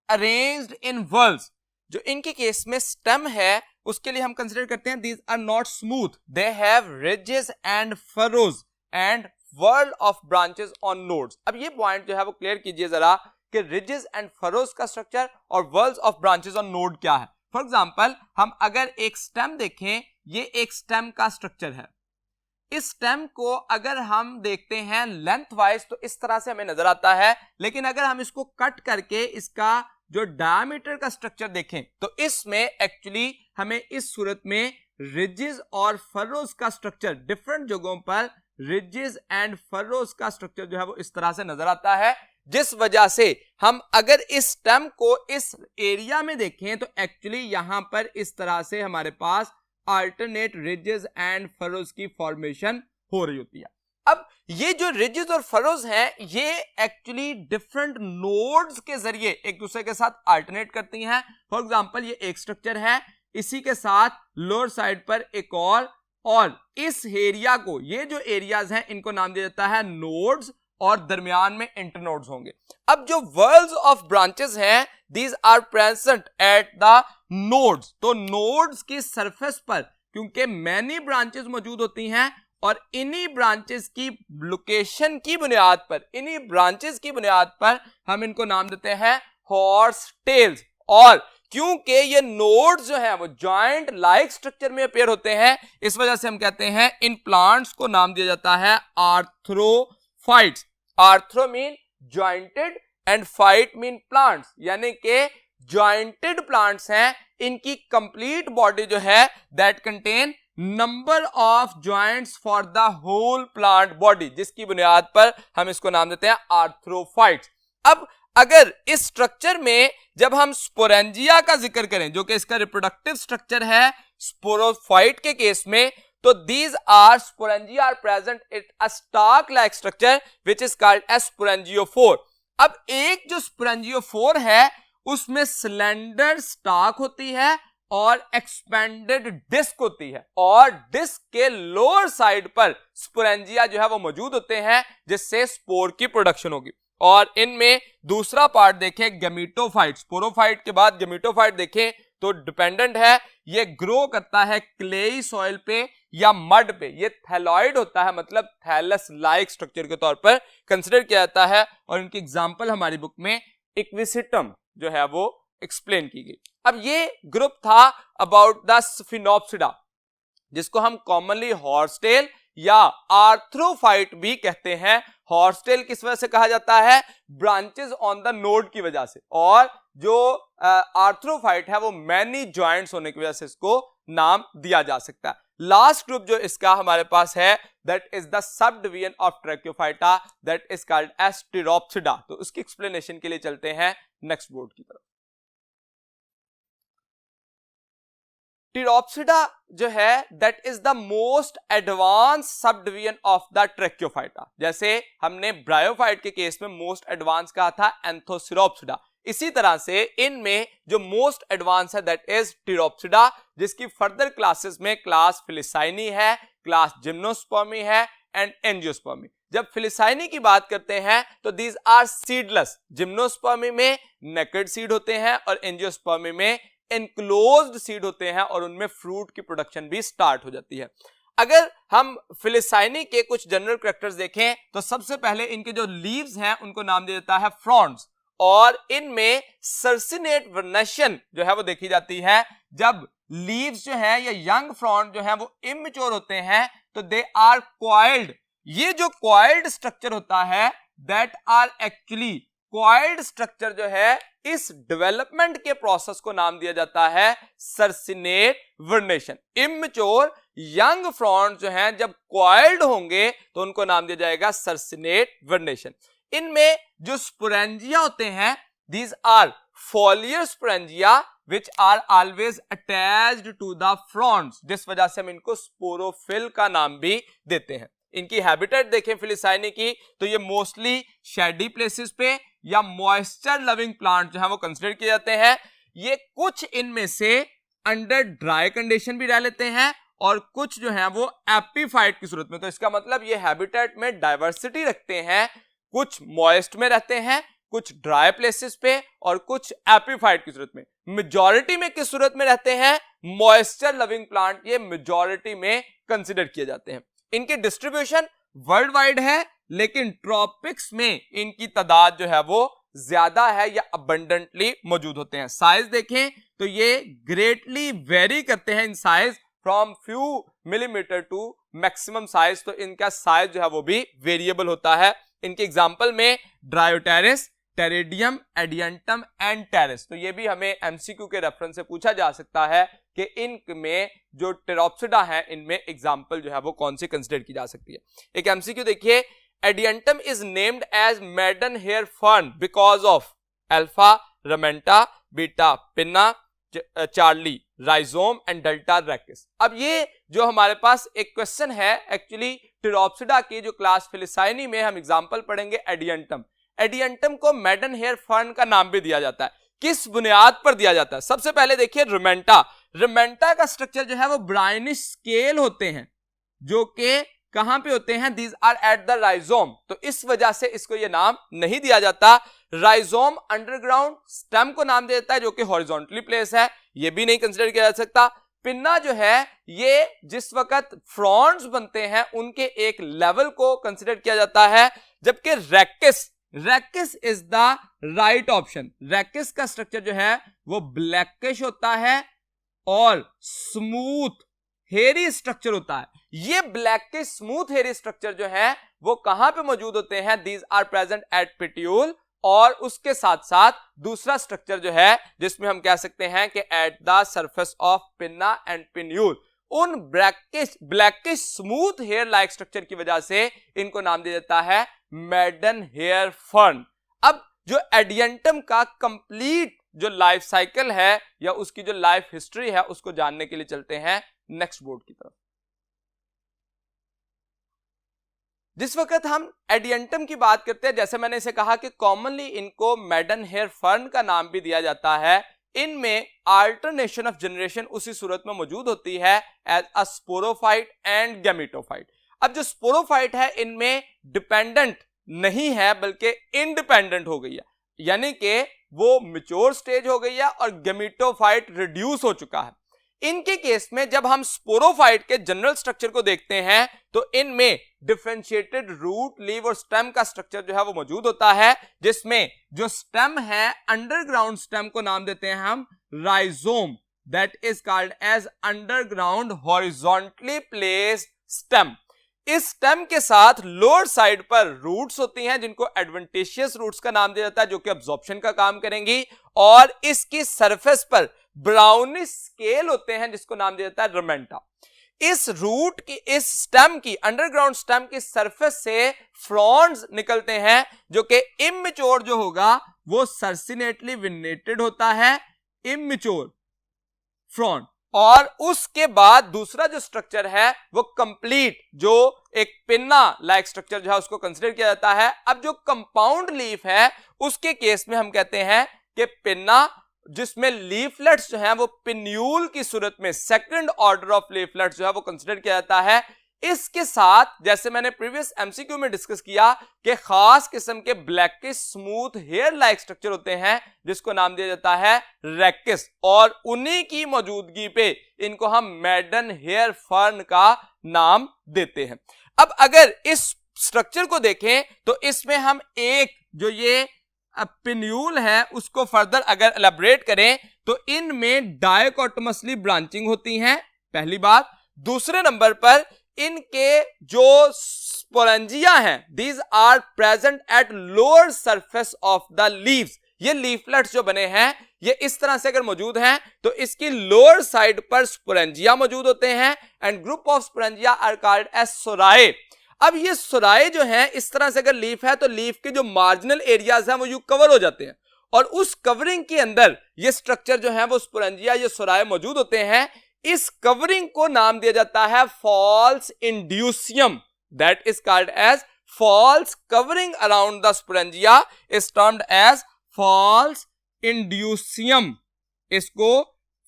arranged in whorls, जो इनके केस में स्टेम है उसके लिए हम कंसीडर करते हैं these are not smooth, they have ridges and furrows and whorl of branches on nodes. अब ये पॉइंट जो है वो क्लियर कीजिए जरा कि रिजेस एंड फरोज का स्ट्रक्चर और व्हर्ल्स ऑफ ब्रांचेस ऑन नोड क्या है। फॉर एग्जांपल हम अगर एक स्टेम देखें, ये एक स्टेम का स्ट्रक्चर है, इस स्टेम को अगर हम देखते हैं लेंथ वाइज तो इस तरह से हमें नजर आता है, लेकिन अगर हम इसको कट करके इसका जो डायमीटर का स्ट्रक्चर देखें तो इसमें एक्चुअली हमें इस सूरत में रिजेस और फरोज का स्ट्रक्चर, डिफरेंट जगहों पर रिजेस एंड फरोज का स्ट्रक्चर जो है वो इस तरह से नजर आता है, जिस वजह से हम अगर इस स्टेम को इस एरिया में देखें तो एक्चुअली यहां पर इस तरह से हमारे पास अल्टरनेट रिजेस एंड फरोज की फॉर्मेशन हो रही होती है। अब ये जो रिजेस और फरोज हैं ये एक्चुअली डिफरेंट नोड्स के जरिए एक दूसरे के साथ अल्टरनेट करती हैं। फॉर एग्जांपल ये एक स्ट्रक्चर है, इसी के साथ लोअर साइड पर एक और इस एरिया को, ये जो एरियाज हैं इनको नाम दिया जाता है नोड्स और दरमियान में इंटरनोड्स होंगे। अब जो वर्ल्स ऑफ ब्रांचेस हैं these are present at the nodes, तो नोड्स की सरफेस पर क्योंकि मैनी ब्रांचेस मौजूद होती हैं और इन्हीं ब्रांचेस की लोकेशन की बुनियाद पर, इन्हीं ब्रांचेस की बुनियाद पर हम इनको नाम देते हैं हॉर्स टेल्स। और क्योंकि ये नोड्स जो है वो जॉइंट लाइक स्ट्रक्चर में अपेयर होते हैं, इस वजह से हम कहते हैं इन प्लांट्स को नाम दिया जाता है arthrophytes. Arthro mean jointed and phyte mean plants, यानी कि जॉइंटेड प्लांट्स हैं, इनकी कंप्लीट बॉडी जो है that contain number of joints for the whole plant body, जिसकी बुनियाद पर हम इसको नाम देते हैं आर्थ्रोफाइट्स। अब अगर इस स्ट्रक्चर में जब हम स्पोरेंजिया का जिक्र करें जो कि इसका रिप्रोडक्टिव स्ट्रक्चर है स्पोरोफाइट के केस में, तो these are sporangia are present in a stalk like structure which is called as sporangiophore। अब एक जो sporangiophore है उसमें स्लेंडर स्टाक होती है और एक्सपेंडेड डिस्क होती है, और डिस्क के लोअर साइड पर स्पोरेंजिया जो है वो मौजूद होते हैं जिससे स्पोर की प्रोडक्शन होगी। और इनमें दूसरा पार्ट देखें गैमेटोफाइट, स्पोरोफाइट के बाद गैमेटोफाइट देखें तो डिपेंडेंट है, ये ग्रो करता है क्लेई सॉइल पे या मड पे, ये थैलॉइड होता है, मतलब थैलस लाइक स्ट्रक्चर के तौर पर कंसिडर किया जाता है। और इनकी एग्जांपल हमारी बुक में इक्विसिटम जो है वो एक्सप्लेन की गई। अब ये ग्रुप था अबाउट द स्फिनोप्सिडा, जिसको हम कॉमनली हॉर्सटेल या आर्थ्रोफाइट भी कहते हैं। हॉर्सटेल किस वजह से कहा जाता है? ब्रांचेस ऑन द नोड की वजह से, और जो आर्थ्रोफाइट है वो मैनी जॉइंट्स होने की वजह से इसको नाम दिया जा सकता है। लास्ट ग्रुप जो इसका हमारे पास है that is the sub division of tracheophyta that is called as pteropsida. तो उसकी एक्सप्लेनेशन के लिए चलते हैं नेक्स्ट बोर्ड की तरफ। टिरोप्सिडा जो है that is the most advance sub division of the tracheophyta. जैसे हमने ब्रायोफाइट के केस में मोस्ट एडवांस कहा था एंथोसिरोप्सिडा, इसी तरह से इनमें जो मोस्ट एडवांस है दैट इज टिरोप्सिडा, जिसकी फर्दर क्लासेस में क्लास फिलिसाइनी है, क्लास जिम्नोस्पर्मी है एंड एंजियोस्पर्मी। जब फिलिसाइनी की बात करते हैं तो दीज आर सीडलेस, जिम्नोस्पर्मी में नेकेड सीड होते हैं और एंजियोस्पर्मी में एनक्लोज्ड सीड होते हैं और उनमें फ्रूट की प्रोडक्शन भी स्टार्ट हो जाती है। अगर हम फिलिसाइनी के कुछ जनरल कैरेक्टर्स देखें तो सबसे पहले इनके जो लीव्स हैं उनको नाम दिया जाता है फ्रॉन्ड्स, और इनमें सर्सिनेट वर्नेशन जो है वो देखी जाती है। जब लीव्स जो है या यंग फ्रॉन्ड जो है वो इमेच्योर होते हैं तो दे आर कॉइल्ड। ये जो कॉइल्ड स्ट्रक्चर होता है that are actually coiled structure जो है इस डेवलपमेंट के प्रोसेस को नाम दिया जाता है circinate vernation. Immature young frond जो हैं जब कॉइल्ड होंगे तो उनको नाम दिया जाएगा सर्सिनेट वर्नेशन। इनमें जो स्पोरेंजिया होते हैं these are foliar sporangia which are always attached to the fronds, जिस वजह से हम इनको स्पोरोफिल का नाम भी देते हैं। इनकी हैबिटेट देखें फिलिसाइनी की तो ये मोस्टली शेडी प्लेसेस पे या मॉइस्चर लविंग प्लांट जो है वो कंसिडर किए जाते हैं। ये कुछ इनमें से अंडर ड्राई कंडीशन भी रह लेते हैं और कुछ जो है वो एपीफाइट की सूरत में। तो इसका मतलब ये हैबिटेट में डाइवर्सिटी रखते हैं, कुछ मॉइस्ट में रहते हैं, कुछ ड्राई प्लेसेस पे और कुछ एपीफाइट की सूरत में। मेजॉरिटी में किस सूरत में रहते हैं? मॉइस्चर लविंग प्लांट ये मेजॉरिटी में कंसिडर किए जाते हैं। इनकी डिस्ट्रीब्यूशन वर्ल्ड वाइड है, लेकिन ट्रॉपिक्स में इनकी तादाद जो है वो ज्यादा है या अबंडेंटली मौजूद होते हैं। साइज देखें तो ये ग्रेटली वेरी करते हैं in size from few millimetre to maximum size. तो इनका साइज जो है वो भी वेरिएबल होता है। इनके एग्जांपल में ड्रायोटेरिस, टेरेडियम, एडियंटम एंड टेरिस। तो ये भी हमें एमसीक्यू के रेफरेंस से पूछा जा सकता है कि इनमें जो टेरोप्सिडा है इनमें एग्जांपल जो है वो कौन सी कंसीडर की जा सकती है। एक एमसीक्यू देखिए, adiantum is named as maiden hair fern because of alpha ramenta, beta pinna, charlie rhizome and delta rachis. अब ये जो हमारे पास एक क्वेश्चन है एक्चुअली टेरोप्सिडा की जो क्लास फिलिसाइनी में हम एग्जांपल पढ़ेंगे एडियंटम। एडियंटम को मैडन हेयर फर्न का नाम भी दिया जाता है। किस बुनियाद पर दिया जाता है? सबसे पहले देखिए रोमेंटा। रोमेंटा का स्ट्रक्चर जो है वो ब्राउनिश स्केल होते हैं जो कि कहां पे होते हैं? These are at the rhizome. तो इस वजह से इसको ये नाम नहीं दिया जाता। राइजोम अंडरग्राउंड स्टेम को नाम दिया जाता है जो कि हॉरिजॉन्टली प्लेस है, ये भी नहीं कंसिडर किया जा सकता। पिन्ना जो है ये जिस वक्त फ्रॉन्ड्स बनते हैं उनके एक लेवल को कंसिडर किया जाता है, जबकि rachis is the right option. Rachis का स्ट्रक्चर जो है वो ब्लैकिश होता है और स्मूथ हेरी स्ट्रक्चर होता है। ये ब्लैकिश स्मूथ हेरी स्ट्रक्चर जो है वो कहां पे मौजूद होते हैं? These are present at petiole. और उसके साथ साथ दूसरा स्ट्रक्चर जो है जिसमें हम कह सकते हैं कि at the surface of pinna and pinnule. उन blackish smooth hair like structure की वजह से इनको नाम दिया जाता है मैडन हेयर फर्न। अब जो एडियंटम का कंप्लीट जो लाइफ साइकिल है या उसकी जो लाइफ हिस्ट्री है उसको जानने के लिए चलते हैं नेक्स्ट बोर्ड की तरफ। जिस वक्त हम एडियंटम की बात करते हैं, जैसे मैंने इसे कहा कि कॉमनली इनको मैडन हेयर फर्न का नाम भी दिया जाता है। इनमें अल्टरनेशन ऑफ जनरेशन उसी सूरत में मौजूद होती है as a sporophyte and gametophyte. अब जो स्पोरोफाइट है इनमें डिपेंडेंट नहीं है बल्कि इंडिपेंडेंट हो गई है, यानी कि वो मैच्योर स्टेज हो गई है और गैमेटोफाइट रिड्यूस हो चुका है। इनके केस में जब हम स्पोरोफाइट के जनरल स्ट्रक्चर को देखते हैं तो इनमें डिफरेंशिएटेड रूट, लीव और स्टेम का स्ट्रक्चर जो है वो मौजूद होता है, जिसमें जो स्टेम है अंडरग्राउंड स्टेम को नाम देते हैं हम rhizome, that is called as underground horizontally placed stem. इस स्टेम के साथ लोअर साइड पर रूट्स होती हैं जिनको एडवेंटिशियस रूट्स का नाम दिया जाता है, जो कि अब्जॉर्प्शन का काम करेंगी, और इसकी सरफेस पर ब्राउनिश स्केल होते हैं जिसको नाम दिया जाता है रमेंटा। इस रूट की, इस स्टेम की, अंडरग्राउंड स्टेम की सरफेस से फ्रॉन्ड्स निकलते हैं जो कि इमैच्योर जो होगा वो सर्सिनेटली विनेटेड होता है, इमैच्योर फ्रॉन्ड। और उसके बाद दूसरा जो स्ट्रक्चर है वो कंप्लीट, जो एक पिन्ना लाइक स्ट्रक्चर जो है उसको कंसीडर किया जाता है। अब जो कंपाउंड लीफ है उसके केस में हम कहते हैं कि पिन्ना, जिसमें लीफलेट्स जो हैं वो पिन्यूल की सूरत में सेकंड ऑर्डर ऑफ लीफलेट्स जो है वो कंसीडर किया जाता है। इसके साथ जैसे मैंने प्रीवियस एमसीक्यू में डिस्कस किया कि खास किस्म के blackish smooth hair like structure होते हैं जिसको नाम दिया जाता है रेक्किस, और उन्हीं की मौजूदगी पे इनको हम मैडन हेयर फर्न का नाम देते हैं। अब अगर इस स्ट्रक्चर को देखें तो इसमें हम एक जो ये पिन्यूल है उसको फर्दर अगर एलैबोरेट करें तो इनमें डायकोटोमसली ब्रांचिंग होती हैं, पहली बात। दूसरे नंबर पर इनके जो स्पोरेंजिया हैं, these are present at lower surface of the leaves. ये लीफलेट्स जो बने हैं ये इस तरह से अगर मौजूद हैं तो इसकी लोअर साइड पर स्पोरेंजिया मौजूद होते हैं and group of sporangia are called as sori. अब ये सोराए जो हैं इस तरह से अगर लीफ है तो लीफ के जो मार्जिनल एरियाज हैं वो यू कवर हो जाते हैं, और उस कवरिंग के अंदर ये स्ट्रक्चर जो है वो स्पोरेंजिया, ये सोराए मौजूद होते हैं। इस कवरिंग को नाम दिया जाता है false indusium, that is called as false covering around the sporangia is termed as false indusium. इसको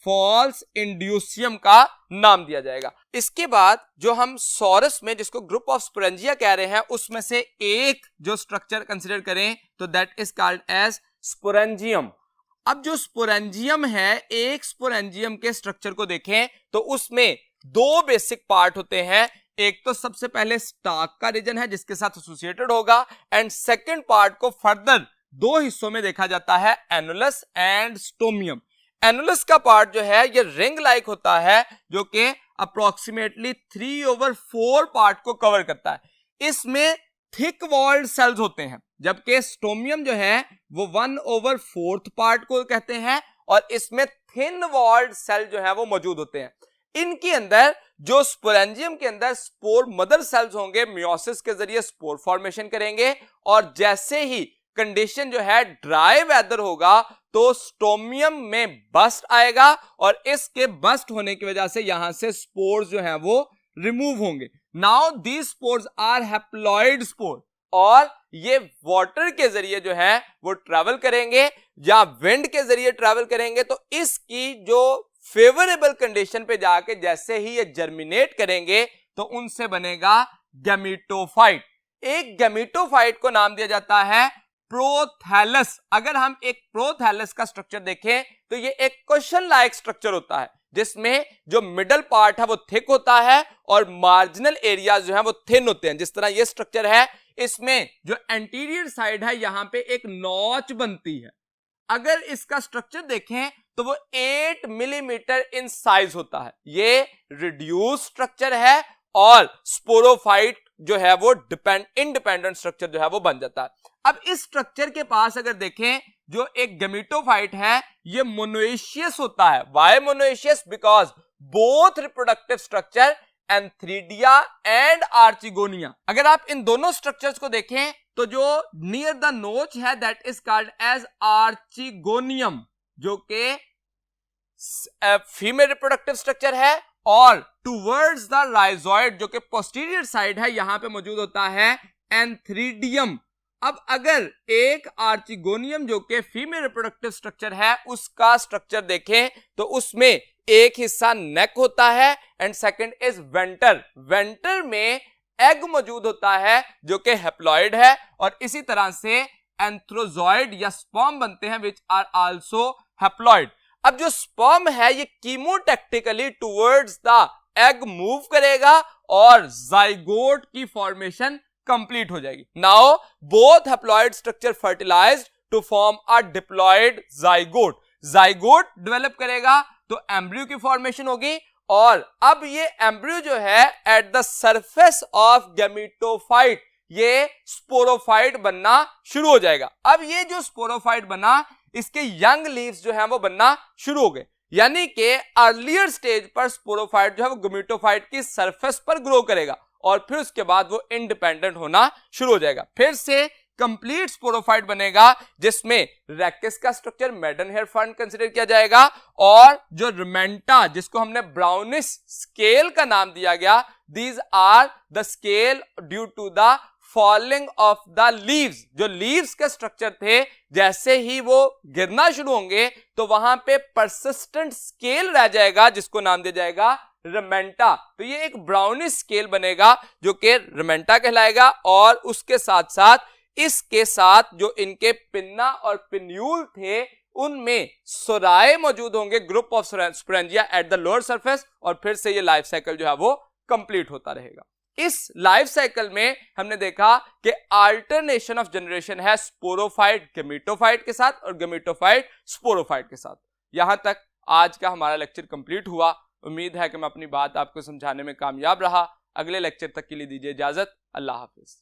फॉल्स इंड्यूसियम का नाम दिया जाएगा। इसके बाद जो हम सॉरस में जिसको ग्रुप ऑफ स्पोरेंजिया कह रहे हैं उसमें से एक जो स्ट्रक्चर कंसीडर करें तो that is called as sporangium. अब जो स्पोरेंजियम है, एक स्पोरेंजियम के स्ट्रक्चर को देखें तो उसमें दो बेसिक पार्ट होते हैं। एक तो सबसे पहले स्टाक का रीजन है जिसके साथ एसोसिएटेड होगा, एंड सेकंड पार्ट को फर्दर दो हिस्सों में देखा जाता है, एनुलस एंड स्टोमियम। एनुलस का पार्ट जो है ये रिंग लाइक होता है जो कि अप्रोक्सीमेटली 3/4 पार्ट को कवर करता है। इसमें थिक वॉल्ड सेल्स होते हैं, जबकि स्टोमियम जो है वो 1/4 पार्ट को कहते हैं, और इसमें थिन वॉल्ड सेल जो है वो मौजूद होते हैं। इनके अंदर जो स्पोरेंजियम के अंदर स्पोर मदर सेल्स होंगे मियोसिस के जरिए स्पोर फॉर्मेशन करेंगे, और जैसे ही कंडीशन जो है ड्राई वेदर होगा तो स्टोमियम में बस्ट आएगा, और इसके बस्ट होने की वजह से यहां से स्पोर्स जो हैं वो रिमूव होंगे। Now these spores are haploid spore, और ये वाटर के जरिए जो है वो ट्रैवल करेंगे या विंड के जरिए ट्रैवल करेंगे, तो इसकी जो फेवरेबल कंडीशन पे जाके जैसे ही ये जर्मिनेट करेंगे तो उनसे बनेगा गैमीटोफाइट। एक गैमीटोफाइट को नाम दिया जाता है प्रोथैलस। अगर हम एक प्रोथैलस का स्ट्रक्चर देखें तो ये एक क्वेश्चन लाइक स्ट्रक्चर होता है जिसमें जो मिडल पार्ट है वो थिक होता है और मार्जिनल एरियाज जो है वो थिन होते हैं। जिस तरह ये स्ट्रक्चर है इसमें जो एंटीरियर साइड है यहां पे एक नॉच बनती है। अगर इसका स्ट्रक्चर देखें तो वो 8 मिलीमीटर इन साइज होता है। ये रिड्यूस स्ट्रक्चर है और स्पोरोफाइट जो है वो इंडिपेंडेंट स्ट्रक्चर जो है वो बन जाता है। अब इस स्ट्रक्चर के पास अगर देखें जो एक गैमीटोफाइट है ये मोनोएशियस होता है। Why monoecious? Because both reproductive structure antheridia and archegonia. अगर आप इन दोनों स्ट्रक्चर्स को देखें तो जो नियर द नोच है that is called as archegonium, जो कि फीमेल रिप्रोडक्टिव स्ट्रक्चर है, और टुवर्ड्स द राइजोइड जो कि पोस्टीरियर साइड है यहां पे मौजूद होता है एंथ्रीडियम। अब अगर एक आर्चिगोनियम जो कि फीमेल रिप्रोडक्टिव स्ट्रक्चर है उसका स्ट्रक्चर देखें तो उसमें एक हिस्सा नेक होता है and second is venter. Venter में एग मौजूद होता है जो कि हैप्लॉइड है, और इसी तरह से एंथ्रोजॉइड या स्पर्म बनते हैं विच आर आल्सो हैप्लॉइड। अब जो स्पर्म है ये chemotactically towards the egg move करेगा और जाइगोट की फॉर्मेशन कंप्लीट हो जाएगी। Now both haploid structure fertilized to form a diploid zygote. Zygote develop करेगा तो एम्ब्रियो की फॉर्मेशन होगी और अब ये एम्ब्रियो जो है eight the surface of gametophyte ये स्पोरोफाइट बनना शुरू हो जाएगा। अब ये जो स्पोरोफाइट बना इसके यंग लीव्स जो है वो बनना शुरू हो गए, यानी कि अर्लियर स्टेज पर स्पोरोफाइट जो है वो गैमेटोफाइट की सरफेस पर ग्रो करेगा और फिर उसके बाद वो इंडिपेंडेंट होना शुरू हो जाएगा। फिर से कंप्लीट स्पोरोफाइट बनेगा जिसमें रैकेस का स्ट्रक्चर मेडन हेयर फंड कंसीडर किया जाएगा और जो रिमेंटा जिसको हमने ब्राउनिश स्केल का नाम दिया गया, these are the scale due to the falling of the leaves. जो लीव्स के स्ट्रक्चर थे जैसे ही वो गिरना शुरू होंगे तो वहां पे परसिस्टेंट स्केल रह जाएगा जिसको नाम दिया जाएगा रिमेंटा। तो ये एक ब्राउनिश स्केल बनेगा जो कि रिमेंटा कहलाएगा और उसके साथ साथ इसके साथ जो इनके पिन्ना और पिन्यूल थे उनमें सोराए मौजूद होंगे, group of sporangia at the lower surface, और फिर से ये लाइफ साइकिल जो है वो कंप्लीट होता रहेगा। इस लाइफ साइकिल में हमने देखा कि अल्टरनेशन ऑफ जनरेशन है स्पोरोफाइट गैमेटोफाइट के साथ और गैमेटोफाइट स्पोरोफाइट के साथ। यहां तक आज का हमारा लेक्चर कंप्लीट हुआ। उम्मीद है कि मैं अपनी बात आपको समझाने में कामयाब रहा। अगले लेक्चर तक के लिए दीजिए इजाजत। अल्लाह हाफिज।